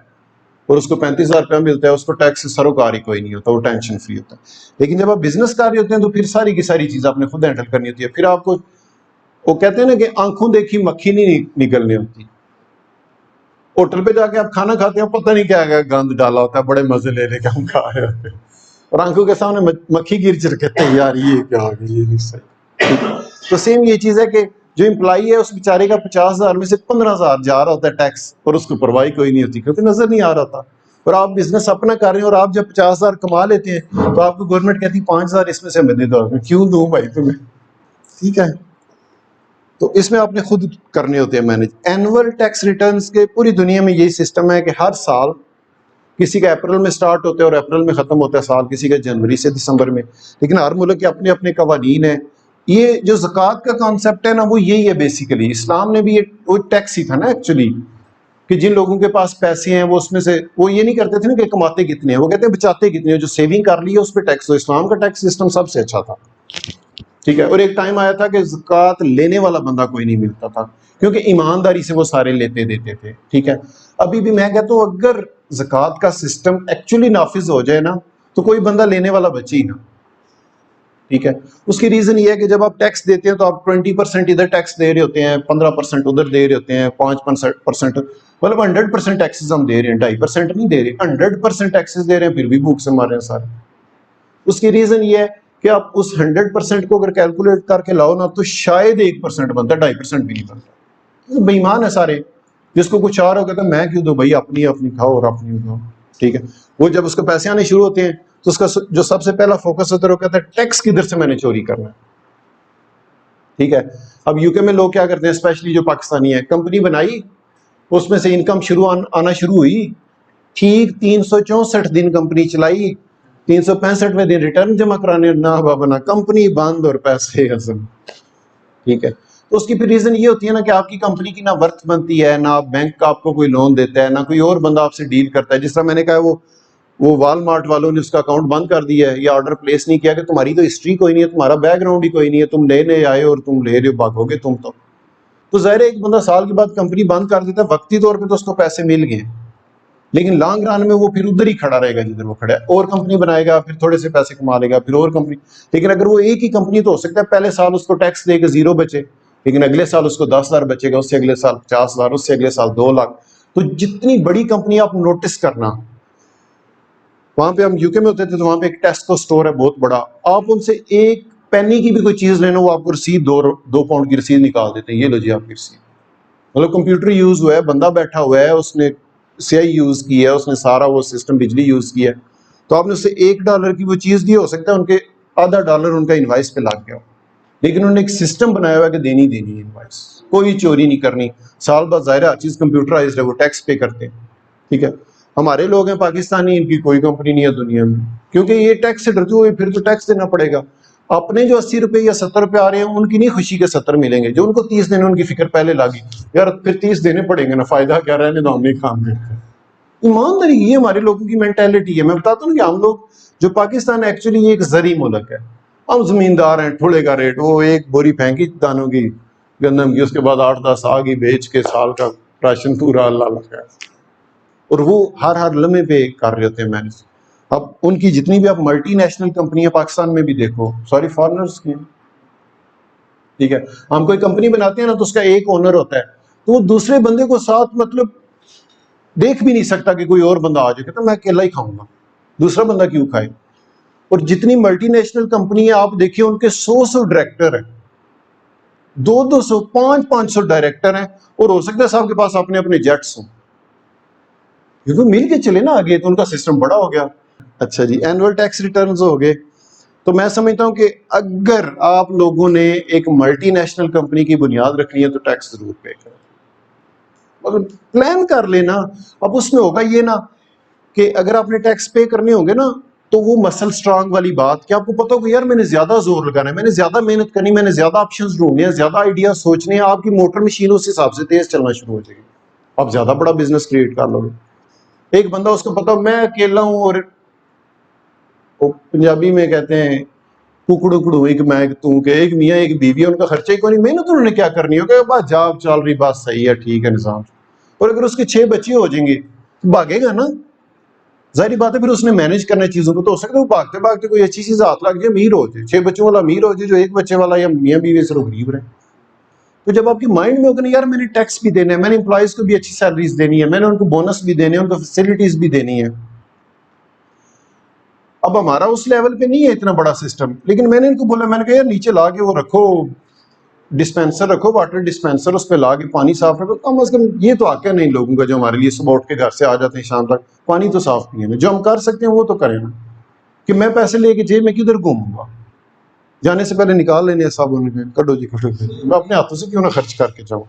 और उसको 35,000 रुपया मिलता है, उसको टैक्स से सरोकार ही कोई नहीं होता, वो टेंशन फ्री होता है। लेकिन जब आप बिजनेस कर रहे होते हैं तो फिर सारी की सारी चीज़ आपने खुद हैंडल करनी होती है। फिर आपको, वो कहते हैं ना कि आंखों देखी मक्खी नहीं निकलनी होती। होटल पे जाके आप खाना खाते हो, पता नहीं क्या क्या गंद डाला होता है, बड़े मजे ले लेके हम खा रहे होते हैं, और आंखों के सामने मक्खी गिर चढ़ कहते हैं यार ये क्या आ गया, ये नहीं सही। तो सेम ये चीज है कि जो एम्प्लॉई है उस बेचारे का 50,000 में से 15,000 जा रहा होता है टैक्स, और उसको परवाह कोई नहीं होती क्योंकि नजर नहीं आ रहा था। और आप बिजनेस अपना कर रहे हैं और आप जब 50,000 कमा लेते हैं तो आपको गवर्नमेंट कहती है 5,000 इसमें से हमें दे दो। क्यों दूं भाई तुम्हें, ठीक है। तो इसमें आपने खुद करने होते हैं मैनेज। एनुअल टैक्स रिटर्न्स के पूरी दुनिया में यही सिस्टम है कि हर साल किसी का अप्रैल में स्टार्ट होता है और अप्रैल में खत्म होता है साल, किसी का जनवरी से दिसंबर में, लेकिन हर मुल्क के अपने अपने कवानीन है। ये जो ज़कात का कॉन्सेप्ट है ना, वो यही है बेसिकली। इस्लाम ने भी ये वो टैक्स ही था ना एक्चुअली, कि जिन लोगों के पास पैसे हैं वो उसमें से, वो ये नहीं करते थे ना कि कमाते कितने हैं, वो कहते हैं बचाते कितने हैं, जो सेविंग कर ली है उस पर टैक्स। तो इस्लाम का टैक्स सिस्टम सबसे अच्छा था, ठीक है। और एक टाइम आया था कि ज़कात लेने वाला बंदा कोई नहीं मिलता था, क्योंकि ईमानदारी से वो सारे लेते देते थे, ठीक है। अभी भी मैं कहता हूँ अगर ज़कात का सिस्टम एक्चुअली नाफिज हो जाए ना, तो कोई बंदा लेने वाला बचे ही ना, ठीक है। उसकी रीजन ये है कि जब आप टैक्स देते हैं तो आप 20% इधर टैक्स दे रहे होते हैं, 15% उधर दे रहे होते हैं, 5% मतलब 100% टैक्सेस हम दे रहे हैं, 2.5% नहीं दे रहे, 100% टैक्सेस दे रहे हैं, फिर भी भूख से मर रहे हैं सारे। उसकी रीजन ये है कि आप उस 100% को अगर कैलकुलेट करके लाओ ना तो शायद 1% बनता है, 2.5% भी नहीं बनता। तो बेईमान है सारे, जिसको कुछ आ रहा होगा तो मैं क्यों दूं भाई, अपनी अपनी खाओ और अपनी खाओ, ठीक है। वो जब उसको पैसे आने शुरू होते हैं तो उसका जो सबसे पहला फोकस होता है वो कहता है टैक्स किधर से मैंने चोरी करना है, ठीक है। अब यूके में लोग क्या करते हैं, स्पेशली जो पाकिस्तानी है, कंपनी बनाई, उसमें से इनकम आना शुरू हुई, ठीक 364 दिन कंपनी चलाई, 365वें दिन रिटर्न जमा कराने ना बाबा ना, कंपनी बंद और पैसे हसन, ठीक है। तो उसकी फिर रीजन ये होती है ना कि आपकी कंपनी की ना वर्थ बनती है, ना बैंक आपको कोई लोन देता है, ना कोई और बंदा आपसे डील करता है। जिस तरह मैंने कहा वो वॉलमार्ट वालों ने उसका अकाउंट बंद कर दिया है या ऑर्डर प्लेस नहीं किया कि तुम्हारी तो हिस्ट्री कोई नहीं है, तुम्हारा बैकग्राउंड ही कोई नहीं है, तुम नए नए आए और तुम ले रहे हो, भागोगे तुम तो जाहिर है एक बंदा साल के बाद कंपनी बंद कर देता है, वक्ती तौर पे तो उसको पैसे मिल गए, लेकिन लॉन्ग रन में वो फिर उधर ही खड़ा रहेगा जिधर वो खड़ा है, और कंपनी बनाएगा, फिर थोड़े से पैसे कमा लेगा, फिर और कंपनी। लेकिन अगर वो एक ही कंपनी तो हो सकता है पहले साल उसको टैक्स देके 0 बचे, लेकिन अगले साल उसको 10,000 बचेगा, उससे अगले साल 50,000, उससे अगले साल 2 लाख। तो जितनी बड़ी कंपनी आप नोटिस करना, वहां पे हम यूके में होते थे तो वहां पे एक टेस्को स्टोर है बहुत बड़ा, आप उनसे एक पेनी की भी कोई चीज लेना, वो आपको रसीद 2 पाउंड की रसीद निकाल देते हैं, ये लो जी आपकी रसीद। मतलब कंप्यूटर यूज हुआ है, बंदा बैठा हुआ है, उसने स्याही यूज की है, उसने सारा वो सिस्टम बिजली यूज किया है, तो आपने उससे $1 की वो चीज दी, हो सकता है उनके $0.5 उनका इनवाइस पे लग गया हो, लेकिन उन्होंने एक सिस्टम बनाया हुआ है कि देनी देनी है इनवाइस, कोई चोरी नहीं करनी। साल बाद जाहिर है चीज कंप्यूटराइज्ड है, वो टैक्स पे करते हैं, ठीक है। हमारे लोग हैं पाकिस्तानी, इनकी कोई कंपनी नहीं है दुनिया में, क्योंकि ये टैक्स से डरते हुए फिर तो टैक्स देना पड़ेगा। अपने जो 80 रुपए या 70 रुपए आ रहे हैं उनकी नहीं खुशी के 70 मिलेंगे, जो उनको 30 देने उनकी फिक्र पहले लागी, यार फिर 30 देने पड़ेंगे ना, फायदा क्या, रहने दो हम नहीं खाएंगे। ईमानदारी ये हमारे लोगों की मेंटेलिटी है। मैं बताता हूँ कि हम लोग जो पाकिस्तान एक्चुअली एक जरी मुल्क है, हम जमींदार हैं, ठुले का रेट, वो एक बोरी फेंकी दानों की गंदम की, उसके बाद 8-10 आगी बेच के साल का राशन पूरा अल्लाह लगा, और वो हर लम्हे पे कर रहे होते हैं मैनेज। अब उनकी जितनी भी आप मल्टीनेशनल कंपनियां पाकिस्तान में भी देखो, सॉरी फॉरेनर्स की, ठीक है। हम कोई कंपनी बनाते हैं ना तो उसका एक ओनर होता है, तो वो दूसरे बंदे को साथ मतलब देख भी नहीं सकता कि कोई और बंदा आ जाए, तो मैं अकेला ही खाऊंगा, दूसरा बंदा क्यों खाए। और जितनी मल्टीनेशनल कंपनी है आप देखिए, उनके 100 डायरेक्टर हैं, 200 500 डायरेक्टर हैं, और हो सकता है सबके पास अपने अपने जेट्स हों, ये तो मिल के चले ना आगे, तो उनका सिस्टम बड़ा हो गया। अच्छा जी, एनुअल टैक्स रिटर्न्स हो गए। तो मैं समझता हूं कि अगर आप लोगों ने एक मल्टीनेशनल कंपनी की बुनियाद रखनी है तो टैक्स जरूर पे करें, मतलब प्लान कर लेना। अब उसमें होगा ये ना कि अगर आपने टैक्स पे करने होंगे ना, तो वो मसल स्ट्रांग वाली बात कि आपको पता होगा यार मैंने ज्यादा जोर लगाना है, मैंने ज्यादा मेहनत करनी, मैंने ज्यादा ऑप्शंस ढूंढने हैं, ज्यादा आइडिया सोचने हैं, आपकी मोटर मशीन उस हिसाब से तेज चलना शुरू हो जाएगी, आप ज्यादा बड़ा बिजनेस क्रिएट कर लोगे। एक बंदा उसको पता मैं अकेला हूं, और वो पंजाबी में कहते हैं कुकड़ू कुड़ू एक मैं एक तू के, एक मियाँ एक बीवी, उनका खर्चा ही कोई नहीं, मेहनत उन्होंने क्या करनी हो, बस जॉब चल रही, बात सही है, ठीक है निजाम। और अगर उसके 6 बच्चे हो जाएंगे तो भागेगा ना, जाहिर बात है, फिर उसने मैनेज करना चीजों को, तो हो सकता है वो भागते भागते कोई अच्छी चीज हाथ लग जाए, अमीर हो जाए, 6 बच्चों वाला अमीर हो जाए, जो 1 बच्चे वाला या मियाँ बीवी सिर्फ गरीब रहे। तो जब आपके माइंड में होगा ना यार मैंने टैक्स भी देना है, मैंने एम्प्लॉयज को भी अच्छी सैलरीज देनी है, मैंने उनको बोनस भी देने हैं, उनको फैसिलिटीज भी देनी है। अब हमारा उस लेवल पे नहीं है इतना बड़ा सिस्टम, लेकिन मैंने इनको बोला, मैंने कहा यार नीचे ला के वो रखो, डिस्पेंसर रखो, वाटर डिस्पेंसर, उस पर ला के पानी साफ रखो, कम से कम ये तो आके नहीं लोगों का, जो हमारे लिए सुबह उठ के घर से आ जाते हैं शाम तक पानी तो साफ पिए ना, जो हम कर सकते हैं वो तो करें ना। कि मैं पैसे लेके जेब में किधर घूमूंगा, जाने से पहले निकाल लेने सब, उनके कटो जी कटो, मैं अपने हाथों से क्यों ना खर्च करके जाऊं।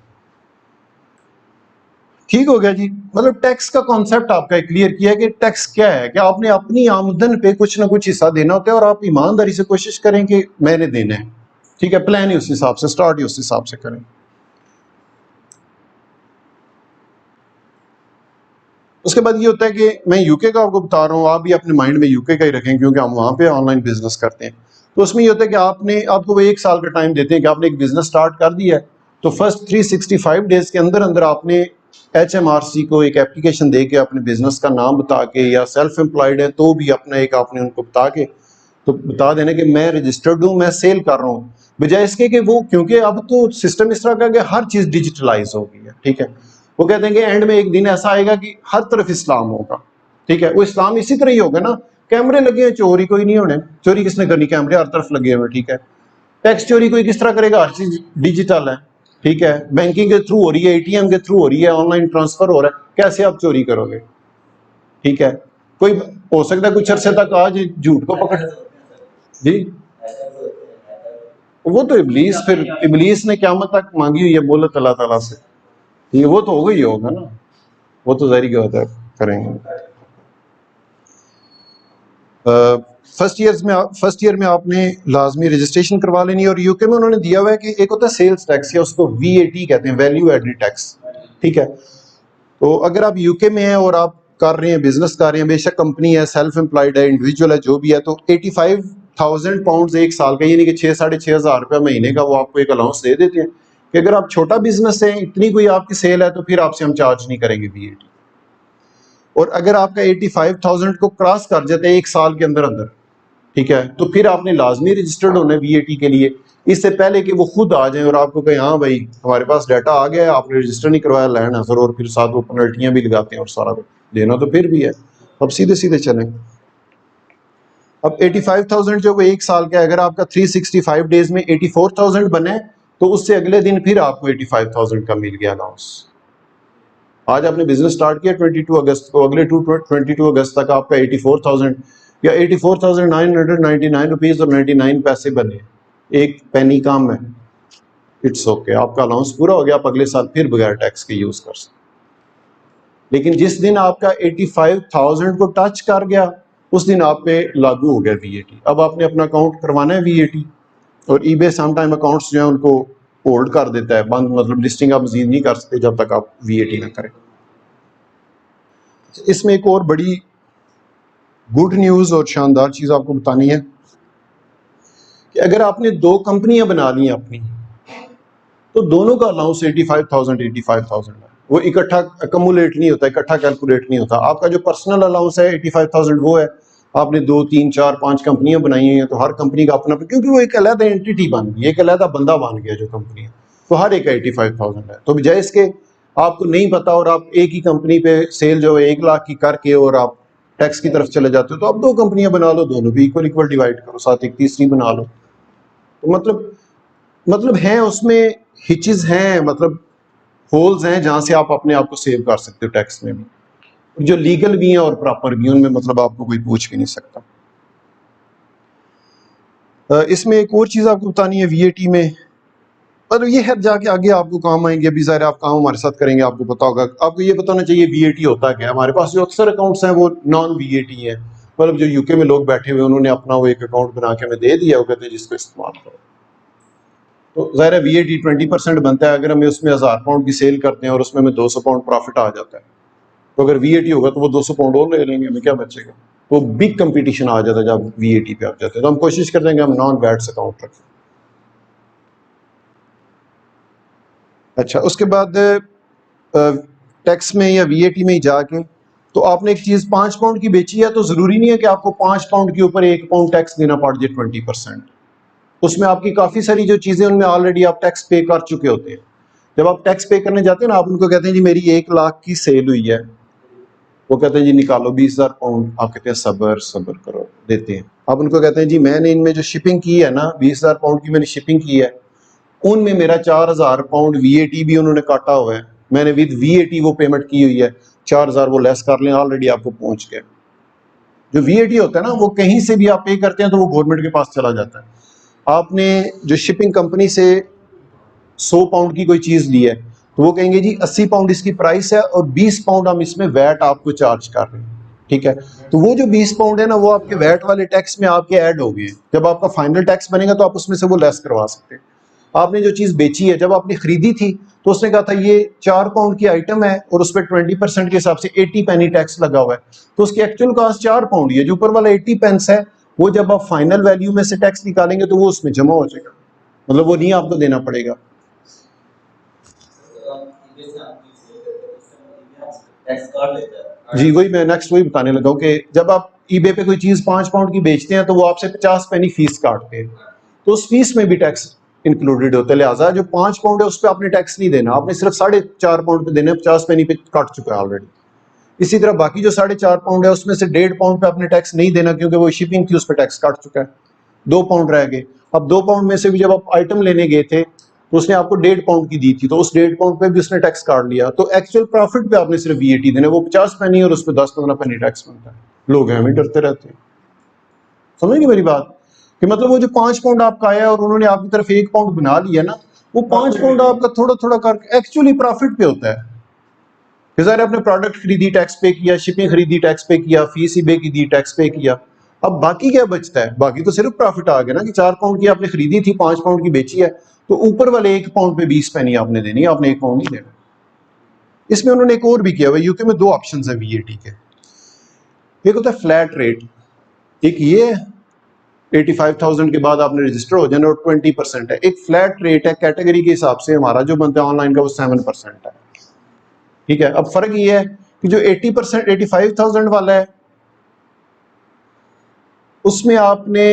ठीक हो गया जी। मतलब टैक्स का कॉन्सेप्ट आपका क्लियर किया कि टैक्स क्या है, कि आपने अपनी आमदन पे कुछ ना कुछ हिस्सा देना होता है, और आप ईमानदारी से कोशिश करें कि मैंने देना है, ठीक है। प्लान ही उस हिसाब से, स्टार्ट ही उस हिसाब से करें। उसके बाद ये होता है कि मैं यूके का आपको बता रहा हूँ, आप भी अपने माइंड में यूके का ही रखें, क्योंकि हम वहाँ पे ऑनलाइन बिजनेस करते हैं। तो उसमें ये होता है कि आपको वो 1 साल का टाइम देते हैं कि आपने एक बिजनेस स्टार्ट कर दिया है, तो फर्स्ट 365 डेज के अंदर अंदर आपने HMRC को एक एप्लीकेशन दे के अपने बिजनेस का नाम बता के, या सेल्फ एम्प्लॉयड है तो भी अपना एक आपने उनको बता के तो बता देना कि मैं रजिस्टर्ड हूं, मैं सेल कर रहा हूं, बजाय इसके कि वो, क्योंकि अब तो सिस्टम इस तरह का कि हर चीज डिजिटलाइज हो गई है, ठीक है। वो कहते हैं कि एंड में एक दिन ऐसा आएगा कि हर तरफ इस्लाम होगा, ठीक है। वो इस्लाम इसी तरह ही होगा ना, कैमरे लगे हैं, चोरी कोई नहीं होने, चोरी किसने करनी, कैमरे हर तरफ लगे हुए, ठीक है। टैक्स चोरी कोई किस तरह करेगा, हर चीज डिजिटल है, ठीक है। बैंकिंग के थ्रू हो रही है, एटीएम के थ्रू हो रही है, ऑनलाइन ट्रांसफर हो रहा है, कैसे आप चोरी करोगे, ठीक है। कोई हो सकता है कुछ अरसे तक आज झूठ को पकड़, जी, वो तो इबलीस, फिर इबलीस ने क़यामत तक मांगी हुई है मोहलत अल्लाह ताला से, ये वो तो हो गई होगा ना, वो तो जाहिर क्या होता है करेंगे। फर्स्ट ईयर में आपने लाजमी रजिस्ट्रेशन करवा लेनी है, और यूके में उन्होंने दिया हुआ है कि एक होता है सेल्स टैक्स, या उसको वीएटी कहते हैं, वैल्यू एडेड टैक्स, ठीक है। तो अगर आप यूके में हैं और आप कर रहे हैं, बिजनेस कर रहे हैं, बेशक कंपनी है, सेल्फ एम्प्लॉयड है, इंडिविजुअल है, जो भी है, तो 85,000 पाउंड एक साल का, यानी कि 6,500 महीने का वो आपको एक अलाउंस दे देते हैं कि अगर आप छोटा बिजनेस है, इतनी कोई आपकी सेल है, तो फिर आपसे हम चार्ज नहीं करेंगे वीएटी। और अगर आपका 85,000 को क्रॉस कर जाते हैं एक साल के अंदर अंदर, ठीक है, तो फिर आपने लाजमी रजिस्टर्ड होना है वीएटी के लिए, इससे पहले कि वो खुद आ जाए और आपको कहें हाँ भाई हमारे पास डाटा आ गया है, आपने रजिस्टर नहीं करवाया, लैंड है सर, और फिर साथ वो पेनल्टियां भी लगाते हैं और सारा देना तो फिर भी है। अब सीधे सीधे चलें। अब 85,000 जो वो एक साल का है, अगर आपका 365 डेज में 84,000 बने, तो उससे अगले दिन फिर आपको 85,000 का मिल गया अलाउंस। आज आपने बिजनेस स्टार्ट किया 22 अगस्त को, अगले 22 अगस्त तक आपका 84,000 या 84,999 रुपीज और 99 पैसे बने, एक पेनी कम है, इट्स ओके, आपका अलाउंस पूरा हो गया, आप अगले साल फिर बगैर टैक्स के यूज कर सकते। लेकिन जिस दिन आपका 85,000 को टच कर गया, उस दिन आप पे लागू हो गया वीएटी। अब आपने अपना अकाउंट करवाना है वीएटी, और ईबे सम टाइम अकाउंट्स जो है उनको होल्ड कर देता है, बंद, मतलब लिस्टिंग आप मजीद नहीं कर सकते जब तक आप वीएटी ना करें। इसमें एक और बड़ी गुड न्यूज़ और शानदार चीज़ आपको बतानी है कि अगर आपने दो कंपनियां बना ली हैं अपनी, तो दोनों का अलाउंस 85,000 है, वो इकट्ठा अकमुलेट नहीं होता, इकट्ठा कैलकुलेट नहीं होता। आपका जो पर्सनल अलाउंस है 85,000 वो है, आपने 2, 3, 4, 5 कंपनियां बनाई हुई हैं, तो हर कंपनी का अपना, क्योंकि वो एक अलग एंटिटी बन गई, एक अलग बंदा बन गया जो कंपनी है, तो हर एक का 85,000 है। तो बजाय इसके आपको नहीं पता और आप एक ही कंपनी पे सेल जो है 1 लाख की करके और आप टैक्स की तरफ चले जाते हो, तो आप दो कंपनियां बना लो, दोनों भी इक्वल इक्वल डिवाइड करो, साथ एक तीसरी बना लो। तो मतलब हैं उसमें हिचेस हैं, मतलब होल्स हैं जहां से आप अपने आप को सेव कर सकते हो टैक्स में भी, जो लीगल भी हैं और प्रॉपर भी, उनमें मतलब आपको कोई पूछ भी नहीं सकता। इसमें एक और चीज़ आपको बतानी है वीएटी में, पर ये है जाके आगे आपको काम आएंगे, अभी ज़ाहिर आप काम हमारे साथ करेंगे, आपको पता होगा, आपको ये बताना चाहिए वीएटी होता क्या है। हमारे पास जो अक्सर अकाउंट्स हैं वो नॉन वीएटी हैं, मतलब जो यूके में लोग बैठे हुए उन्होंने अपना वो एक अकाउंट बना के हमें दे दिया, वो कहते हैं जिसको इस्तेमाल करो। तो ज़ाहिर है वीएटी 20% बनता है, अगर हमें उसमें 1000 पाउंड की सेल करते हैं और उसमें हमें 200 पाउंड प्रॉफिट आ जाता है, तो अगर वीएटी होगा तो वो 200 पाउंड और ले लेंगे, हमें क्या बचेगा। तो बिग कंपटीशन आ जाता है जब वीएटी पे आ जाते हैं, तो हम कोशिश करते हैं कि हम नॉन वैट्स अकाउंट रखें। अच्छा, उसके बाद टैक्स में या वीएटी में ही जाके, तो आपने एक चीज़ 5 पाउंड की बेची है, तो ज़रूरी नहीं है कि आपको 5 पाउंड के ऊपर 1 पाउंड टैक्स देना पड़ जाए 20%। उसमें आपकी काफ़ी सारी जो चीज़ें उनमें ऑलरेडी आप टैक्स पे कर चुके होते हैं। जब आप टैक्स पे करने जाते हैं ना, आप उनको कहते हैं जी मेरी 1 लाख की सेल हुई है, वो कहते हैं जी निकालो 20,000 पाउंड, आप कहते हैं सब्र सब्र करो, देते हैं। आप उनको कहते हैं जी मैंने इनमें जो शिपिंग की है ना, 20,000 पाउंड की मैंने शिपिंग की है, उनमें मेरा 4,000 पाउंड वीएटी भी उन्होंने काटा हुआ है, मैंने विद वीएटी वो पेमेंट की हुई है, 4,000 वो लेस कर लें, ऑलरेडी आपको पहुंच गया। जो वीएटी होता है ना, वो कहीं से भी आप पे करते हैं तो वो गवर्नमेंट के पास चला जाता है। आपने जो शिपिंग कंपनी से 100 पाउंड की कोई चीज़ ली है, तो वो कहेंगे जी 80 पाउंड इसकी प्राइस है और 20 पाउंड हम इसमें वैट आपको चार्ज कर रहे हैं, ठीक है। तो वो जो 20 पाउंड है ना, वो आपके वैट वाले टैक्स में आपके ऐड हो गए। जब आपका फाइनल टैक्स बनेगा तो आप उसमें से वो लेस करवा सकते हैं। आपने जो चीज़ बेची है, जब आपने खरीदी थी तो उसने कहा था ये 4 पाउंड की आइटम है और उस पर 20% के हिसाब से 80 पैनी टैक्स लगा हुआ है, तो उसकी एक्चुअल कॉस्ट 4 पाउंड है, जो ऊपर वाला 80 पेंस है वो जब आप फाइनल वैल्यू में से टैक्स निकालेंगे तो वो उसमें जमा हो जाएगा, मतलब वो नहीं आपको देना पड़ेगा। जी, वही मैं नेक्स्ट वही बताने लगा हूँ कि जब आप ईबे पे कोई चीज 5 पाउंड की बेचते हैं तो वो आपसे 50 पैनी फीस काटते हैं, तो उस फीस में भी टैक्स इंक्लूडेड होता है। लिहाजा जो 5 पाउंड है उस पर आपने टैक्स नहीं देना, आपने सिर्फ 4.5 पाउंड पे देना है, 50 पैनी पे काट चुका है ऑलरेडी। इसी तरह बाकी जो 4.5 पाउंड है उसमें से 1.5 पाउंड पे आपने टैक्स नहीं देना, क्योंकि वो शिपिंग थी, उस पर टैक्स काट चुका है। 2 पाउंड रह गए। अब 2 पाउंड में से भी जब आप आइटम लेने गए थे तो उसने आपको 1.5 पाउंड की दी थी, तो उस 1.5 पाउंड पे भी उसने टैक्स काट लिया, तो एक्चुअल प्रॉफिट पे आपने सिर्फ वीएटी देना, वो 50 पैनी और उस पर 10-15 पैनी टैक्स बनता है। लोग हमें डरते रहते हैं। समझेंगे मेरी बात कि मतलब वो जो 5 पाउंड आपका आया और उन्होंने आपकी तरफ 1 पाउंड बना लिया ना, वो 5 पाउंड आपका थोड़ा थोड़ा करके एक्चुअली प्रॉफिट पे होता है। फिर ज़ाहिर आपने प्रोडक्ट खरीदी, टैक्स पे किया, शिपिंग खरीदी, टैक्स पे किया, फीस ईबे की दी, टैक्स पे किया। अब बाकी क्या बचता है? बाकी तो सिर्फ प्रॉफिट आ गया ना कि 4 पाउंड की आपने खरीदी थी, 5 पाउंड की बेची है, तो ऊपर वाले 1 पाउंड पे 20 पैनी आपने देनी है, आपने 1 पाउंड नहीं देना। इसमें उन्होंने एक और भी किया हुआ, यूके में 2 ऑप्शन है वीएटी के। एक होता है फ्लैट रेट, एक ये 85,000 के बाद आपने रजिस्टर हो जाना और 20% है। एक फ्लैट रेट है कैटेगरी के हिसाब से, हमारा जो बनता है ऑनलाइन का वो 7% है। ठीक है, अब फर्क ये है कि जो 80% 85,000 वाला है उसमें आपने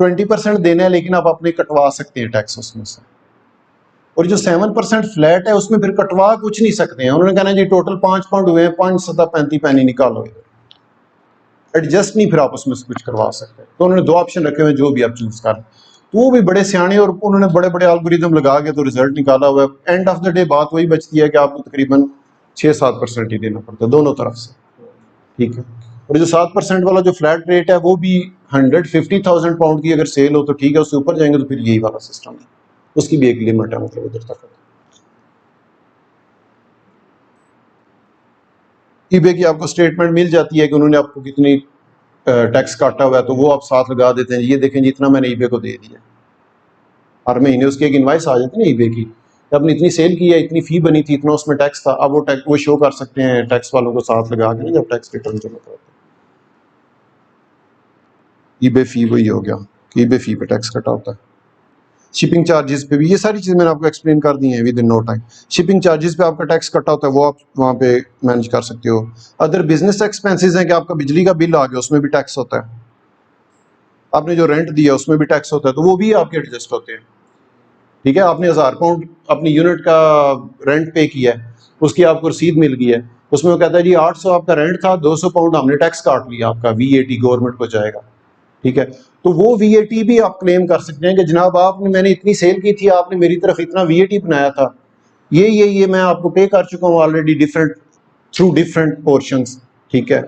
20% देना है, लेकिन आप अपने कटवा सकते हैं टैक्स उसमें से। और जो 7% फ्लैट है उसमें फिर कटवा कुछ नहीं सकते हैं। उन्होंने कहना जी टोटल 5 पाउंड हुए हैं, 5 सता 35 पैनी निकालो, एडजस्ट नहीं फिर आप उसमें से कुछ करवा सकते। तो उन्होंने 2 ऑप्शन रखे हुए, जो भी आप चूज कर, तो वो भी बड़े सियाने और उन्होंने बड़े बड़े एल्गोरिदम लगा के तो रिजल्ट निकाला हुआ है। एंड ऑफ द डे बात वही बचती है कि आपको तकरीबन 6-7% ही देना पड़ता है दोनों तरफ से। ठीक है, और जो 7% वाला जो फ्लैट रेट है वो भी 150,000 पाउंड की अगर सेल हो तो ठीक है, उससे ऊपर जाएंगे तो फिर यही वाला सिस्टम है, उसकी भी एक लिमिट है, मतलब उधर तक। ईबे की आपको स्टेटमेंट मिल जाती है कि उन्होंने आपको कितनी टैक्स काटा हुआ है, तो वो आप साथ लगा देते हैं, ये देखें जितना मैंने ईबे को दे दिया। हर महीने उसकी एक इनवाइस आ जाती है ना ईबे की, आपने इतनी सेल की है, इतनी फी बनी थी, इतना उसमें टैक्स था। अब वो टैक्स वो शो कर सकते हैं टैक्स वालों को साथ लगा के, जब टैक्स रिटर्न जमा करते हैं। ईबे फी वही हो गया कि ईबे फी पे टैक्स कटा होता है। शिपिंग चार्जेस पे भी ये सारी चीज़ मैंने आपको एक्सप्लेन कर दी हैं within no time. Shipping charges पे आपका टैक्स कटा होता है, वो आप वहाँ पे मैनेज कर सकते हो। अदर बिजनेस एक्सपेंसेस हैं कि आपका बिजली का बिल आ गया, उसमें भी टैक्स होता है। आपने जो रेंट दिया उसमें भी टैक्स होता है, तो वो भी आपके एडजस्ट होते हैं। ठीक है, आपने 1000 पाउंड अपनी यूनिट का रेंट पे किया है, उसकी आपको रसीद मिल गई है, उसमें वो कहता है जी 800 आपका रेंट था, 200 पाउंड हमने टैक्स काट लिया, आपका वीएटी गवर्नमेंट को जाएगा। ठीक है, तो वो वीएटी भी आप क्लेम कर सकते हैं कि जनाब आपने, मैंने इतनी सेल की थी, आपने मेरी तरफ इतना वीएटी बनाया था, ये मैं आपको पे कर चुका हूँ already different through different portions. ठीक है,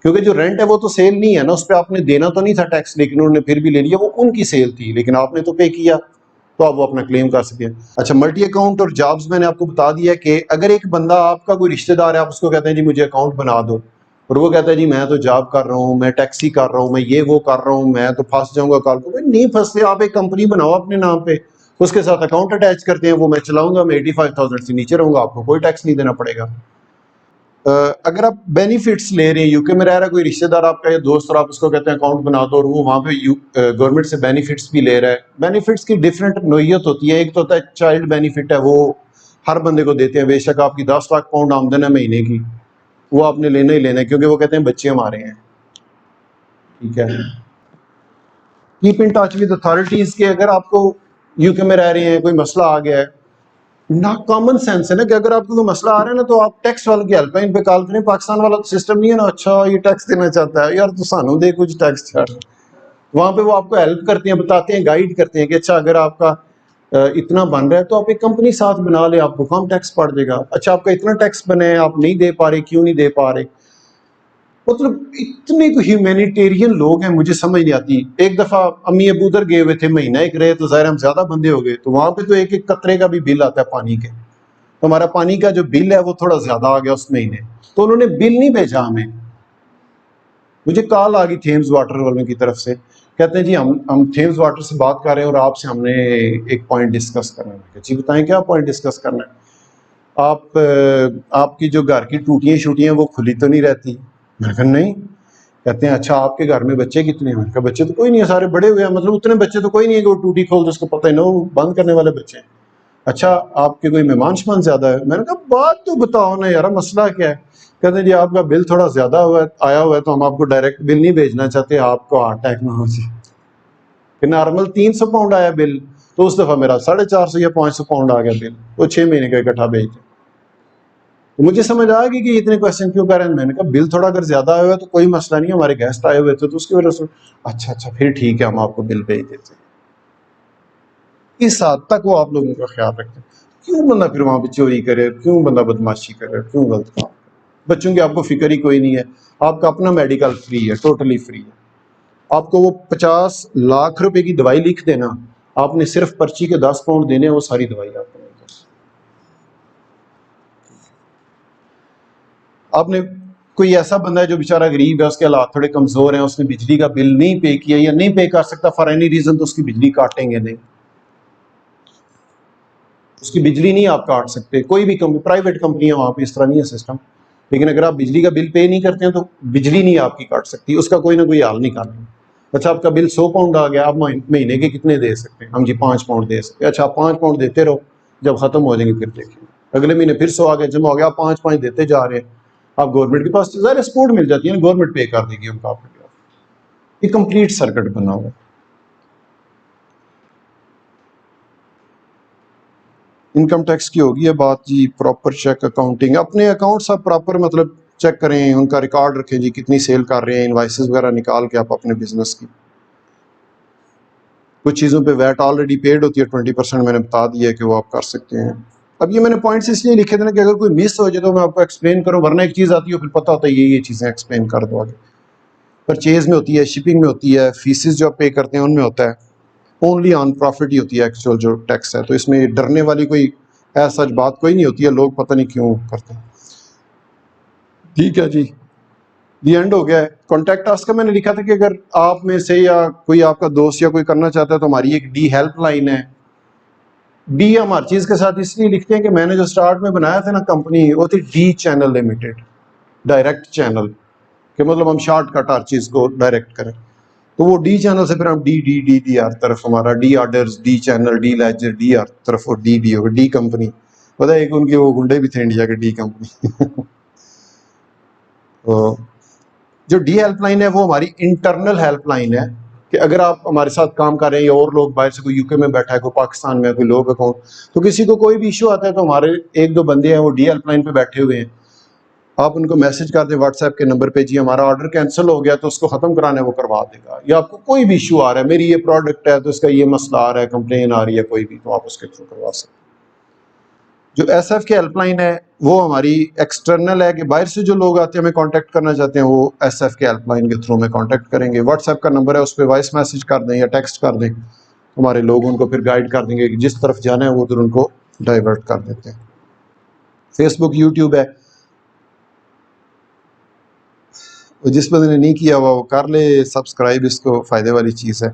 क्योंकि जो रेंट है वो तो सेल नहीं है ना, उस पर आपने देना तो नहीं था टैक्स, लेकिन उन्होंने फिर भी ले लिया, वो उनकी सेल थी, लेकिन आपने तो पे किया, तो आप वो अपना क्लेम कर सकते हैं। अच्छा, मल्टी अकाउंट और जॉब्स मैंने आपको बता दिया कि अगर एक बंदा आपका कोई रिश्तेदार है, आप उसको कहते हैं जी मुझे अकाउंट बना दो, और वो कहता है जी मैं तो जॉब कर रहा हूँ, मैं टैक्सी कर रहा हूँ, मैं ये वो कर रहा हूँ, मैं तो फंस जाऊंगा कल को। नहीं फंसते, आप एक कंपनी बनाओ अपने नाम पे, उसके साथ अकाउंट अटैच करते हैं, वो मैं चलाऊंगा, मैं 85,000 से नीचे रहूंगा, आपको कोई टैक्स नहीं देना पड़ेगा। अगर आप बेनिफिट्स ले रहे हैं, यूके में रह रहा है कोई रिश्तेदार आपका या दोस्त, और आप उसको कहते हैं अकाउंट बना दो, और वो वहाँ पे गवर्नमेंट से बेनिफिट्स भी ले रहा है। बेनिफिट्स की डिफरेंट नोयत होती है। एक तो होता है चाइल्ड बेनिफिट है, वो हर बंदे को देते हैं, बेशक आपकी 10 लाख पाउंड आमदन है महीने की, वो आपने लेना ही लेना है, क्योंकि वो कहते हैं बच्चे हमारे हैं। ठीक है, keep in touch with authorities के, अगर आपको यूके में रह रहे हैं कोई मसला आ गया है ना, कॉमन सेंस है ना कि अगर आपको कोई मसला आ रहा है ना, तो आप टैक्स वाले की हेल्पलाइन पे कॉल करें। पाकिस्तान वाला सिस्टम नहीं है ना, अच्छा ये टैक्स देना चाहता है यार, तो सानू दे कुछ टैक्स छाड़, वहां पे वो आपको हेल्प करते हैं, बताते हैं, गाइड करते हैं कि अच्छा अगर आपका इतना बन रहा है तो आप एक कंपनी साथ बना ले, आपको कम टैक्स पड़ जाएगा। अच्छा आपका इतना टैक्स बने, आप नहीं दे पा रहे, क्यों नहीं दे पा रहे? मतलब इतने तो ह्यूमैनिटेरियन लोग हैं, मुझे समझ नहीं आती। एक दफा अम्मी अबू उधर गए हुए थे, महीना एक रहे, तो जाहिर हम ज्यादा बंदे हो गए, तो वहां पे तो एक एक कतरे का भी बिल आता है पानी के, तो हमारा पानी का जो बिल है वो थोड़ा ज्यादा आ गया उस महीने, तो उन्होंने बिल नहीं भेजा हमें। मुझे कॉल आ गई थेम्स वाटर वालों की तरफ से, कहते हैं जी हम थेम्स वाटर से बात कर रहे हैं और आपसे हमने एक पॉइंट डिस्कस करना है। जी बताएं क्या पॉइंट डिस्कस करना है? आपकी जो घर की टूटियां शूटियां वो खुली तो नहीं रहती? मैंने कहा नहीं। कहते हैं अच्छा आपके घर में बच्चे कितने हैं? मैंने कहा बच्चे तो कोई नहीं है, सारे बड़े हुए हैं, मतलब उतने बच्चे तो कोई नहीं है कि वो टूटी खोल दो उसको पता ही ना, वो बंद करने वाले बच्चे हैं। अच्छा आपके कोई मेहमान शमान ज्यादा है? मैंने कहा बात तो बताओ ना यार, मसला क्या है? कहते हैं जी आपका बिल थोड़ा ज़्यादा आया हुआ है तो हम आपको डायरेक्ट बिल नहीं भेजना चाहते, आपको हार्ट अटैक ना हो जाए। कि नॉर्मल 300 पाउंड आया बिल, तो उस दफ़ा मेरा 450 या 500 पाउंड आ गया बिल, वो 6 महीने का इकट्ठा भेज दिया। तो मुझे समझ आ गई कि इतने क्वेश्चन क्यों कर रहे हैं। मैंने कहा बिल थोड़ा अगर ज़्यादा आया हुआ है तो कोई मसला नहीं, हमारे गेस्ट आए हुए थे तो उसकी वजह से। अच्छा अच्छा फिर ठीक है, हम आपको बिल भेज देते हैं। इस हद तक वो आप लोगों का ख्याल रखते हैं। क्यों बंदा फिर वहाँ पे चोरी करे, क्यों बंदा बदमाशी करे, क्यों गलत काम? बच्चों की आपको फिक्र ही कोई नहीं है, आपका अपना मेडिकल फ्री है, टोटली फ्री है। आपको वो 50 लाख रुपए की दवाई लिख देना, आपने सिर्फ पर्ची के 10 पाउंड देने हैं, वो सारी दवाई आपको मिल जाएगी। आपने कोई ऐसा बंदा है जो बेचारा गरीब है, उसके हालात थोड़े कमजोर हैं, उसने बिजली का बिल नहीं पे किया या नहीं पे कर सकता फॉर एनी रीजन, तो उसकी बिजली काटेंगे नहीं, उसकी बिजली नहीं आप काट सकते। कोई भी कंपनी, प्राइवेट कंपनी है वहां पे इस तरह नहीं है सिस्टम, लेकिन अगर आप बिजली का बिल पे नहीं करते हैं तो बिजली नहीं आपकी काट सकती, उसका कोई ना कोई हाल निकालेंगे। अच्छा आपका बिल 100 पाउंड आ गया, आप महीने के कितने दे सकते हैं? हम जी 5 पाउंड दे सकते हैं। अच्छा आप 5 पाउंड देते रहो, जब खत्म हो जाएंगे फिर देखिए, अगले महीने फिर 100 आ गया, जमा हो गया, आप 5 देते जा रहे हैं। आप गवर्नमेंट के पास ज़ाहिर सपोर्ट मिल जाती है ना, गवर्नमेंट पे कर देगी उनका आपके खिलाफ। ये कंप्लीट सर्किट बना हुआ है। इनकम टैक्स की होगी ये बात जी, प्रॉपर चेक अकाउंटिंग, अपने अकाउंट्स आप प्रॉपर मतलब चेक करें, उनका रिकॉर्ड रखें जी, कितनी सेल कर रहे हैं, इनवाइसेस वगैरह निकाल के आप अपने बिजनेस की। कुछ चीज़ों पे वैट ऑलरेडी पेड होती है 20%, मैंने बता दिया है कि वो आप कर सकते हैं। अब ये मैंने पॉइंट्स इसलिए लिखे थे ना कि अगर कोई मिस हो जाए तो मैं आपको एक्सप्लेन करूँ, वरना एक चीज़ आती है फिर पता होता है ये चीज़ें एक्सप्लेन कर दो आगे। परचेज में होती है, शिपिंग में होती है, फीसिस जो आप पे करते हैं उनमें होता है, ओनली ऑन प्रॉफिट ही होती है एक्चुअल जो टैक्स है। तो इसमें डरने वाली कोई ऐसा बात कोई नहीं होती है, लोग पता नहीं क्यों करते हैं। ठीक है जी, दी एंड हो गया है। कॉन्टैक्ट अस का मैंने लिखा था कि अगर आप में से या कोई आपका दोस्त या कोई करना चाहता है तो हमारी एक डी हेल्प लाइन है। डी हम हर चीज़ के साथ इसलिए लिखते हैं कि मैंने जो स्टार्ट में बनाया था ना कंपनी, वो थी D channel limited, direct channel, कि मतलब हम शॉर्टकट हर चीज़ को डायरेक्ट करें। तो वो डी चैनल से फिर हम डी डी डी डी हर तरफ, हमारा the orders, the channel, the ledger, the हर तरफ, और डी भी होगा, डी कंपनी। पता है एक उनके वो गुंडे भी थे इंडिया के, डी कंपनी। तो जो डी हेल्पलाइन है वो हमारी इंटरनल हेल्पलाइन है, कि अगर आप हमारे साथ काम कर रहे हैं या और लोग बाहर से, कोई यूके में बैठा है, कोई पाकिस्तान में, कोई लोग अकाउंट, तो किसी को कोई भी इशू आता है तो हमारे 1-2 बंदे हैं वो डी हेल्पलाइन पे बैठे हुए हैं। आप उनको मैसेज कर दें व्हाट्सएप के नंबर पे, जी हमारा ऑर्डर कैंसिल हो गया तो उसको ख़त्म कराना है, वो करवा देगा। या आपको कोई भी इशू आ रहा है, मेरी ये प्रोडक्ट है तो इसका ये मसला आ रहा है, कंप्लेन आ रही है कोई भी, तो आप उसके थ्रू करवा सकते हैं। जो एसएफ की हेल्पलाइन है वो हमारी एक्सटर्नल है, कि बाहर से जो लोग आते हैं हमें कांटेक्ट करना चाहते हैं, वो एसएफ के हेल्पलाइन के थ्रू में कांटेक्ट करेंगे। व्हाट्सएप का नंबर है, उस पर वॉइस मैसेज कर दें या टेक्स्ट कर दें, हमारे लोग उनको फिर गाइड कर देंगे कि जिस तरफ जाना है वो उधर उनको डाइवर्ट कर देते हैं। फेसबुक, यूट्यूब है, जिस बंदे ने नहीं किया हुआ वो कर ले सब्सक्राइब, इसको फ़ायदे वाली चीज़ है,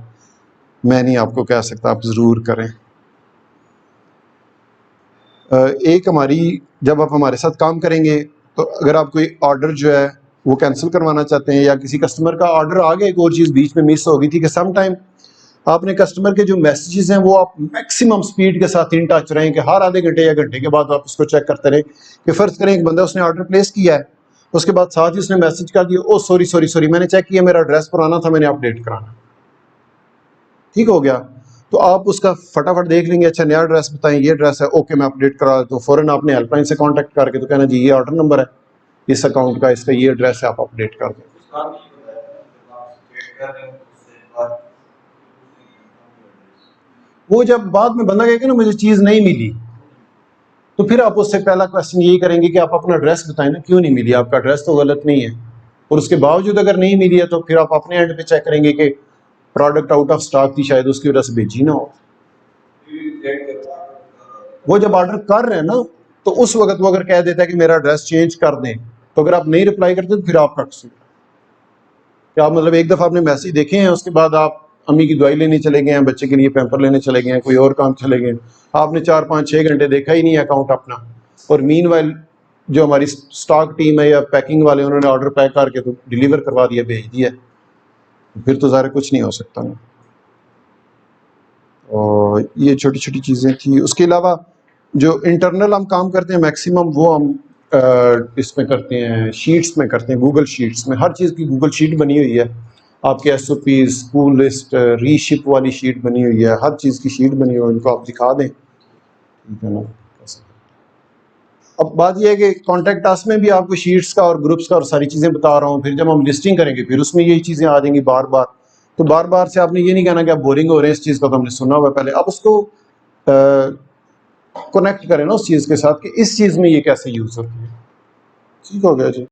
मैं नहीं आपको कह सकता, आप ज़रूर करें। एक हमारी, जब आप हमारे साथ काम करेंगे तो अगर आप कोई ऑर्डर जो है वो कैंसिल करवाना चाहते हैं, या किसी कस्टमर का ऑर्डर आ गया, एक और चीज़ बीच में मिस हो गई थी कि सम टाइम आपने कस्टमर के जो मैसेजेस हैं वो आप मैक्सिमम स्पीड के साथ इन टच रहें, कि हर आधे घंटे या घंटे के बाद आप उसको चेक करते रहें। कि फ़र्ज़ करें एक बंदा उसने ऑर्डर प्लेस किया है, उसके बाद साथ ही उसने मैसेज कर दिया, ओ सॉरी सॉरी सॉरी, मैंने चेक किया मेरा एड्रेस पुराना था, मैंने अपडेट कराना, ठीक हो गया। तो आप उसका फटाफट देख लेंगे, अच्छा नया एड्रेस बताएं, ये एड्रेस है, ओके मैं अपडेट करा देता हूँ। फ़ौरन आपने हेल्पलाइन से कांटेक्ट करके तो कहना जी ये ऑर्डर नंबर है इस अकाउंट का, इसका ये एड्रेस है, आप अपडेट कर दें। वो जब बाद में बंदा कहेगा ना मुझे चीज़ नहीं मिली, तो फिर आप उससे पहला क्वेश्चन यही करेंगे कि आप अपना एड्रेस बताएं ना, क्यों नहीं मिली, आपका एड्रेस तो गलत नहीं है। और उसके बावजूद अगर नहीं मिली है तो फिर आप अपने एंड पे चेक करेंगे कि प्रोडक्ट आउट ऑफ स्टॉक थी, शायद उसकी वजह से भेजी ना हो। वो जब ऑर्डर कर रहे हैं ना, तो उस वक्त वो अगर कह देता है कि मेरा एड्रेस चेंज कर दें, तो अगर आप नहीं रिप्लाई करते तो फिर आपका कसूर है। क्या आप मतलब एक दफ़ा आपने मैसेज देखे हैं, उसके बाद आप अम्मी की दवाई लेने चले गए हैं, बच्चे के लिए पैम्पर लेने चले गए हैं, कोई और काम चले गए, आपने 4-5-6 घंटे देखा ही नहीं है अकाउंट अपना, और मीनवाइल जो हमारी स्टॉक टीम है या पैकिंग वाले, उन्होंने ऑर्डर पैक करके तो डिलीवर करवा दिया, भेज दिया, फिर तो ज़ाहिर कुछ नहीं हो सकता ना। और ये छोटी छोटी चीज़ें थी। उसके अलावा जो इंटरनल हम काम करते हैं मैक्सिमम वो हम इसमें करते हैं, शीट्स में करते हैं, गूगल शीट्स में हर चीज़ की गूगल शीट बनी हुई है। आपके SOP, स्कूल लिस्ट, रीशिप वाली शीट बनी हुई है, हर चीज़ की शीट बनी हुई है, उनको आप दिखा दें, ठीक है ना। अब बात यह है कि कॉन्टैक्ट अस में भी आपको शीट्स का और ग्रुप्स का और सारी चीज़ें बता रहा हूँ। फिर जब हम लिस्टिंग करेंगे फिर उसमें यही चीज़ें आ जाएंगी बार बार। तो बार बार से आपने ये नहीं कहना कि आप बोरिंग हो रहे हैं इस चीज़ का, तो हमने सुना हुआ पहले। अब उसको कनेक्ट करें ना उस चीज़ के साथ कि इस चीज़ में ये कैसे यूज़ होती है। ठीक हो गया जी।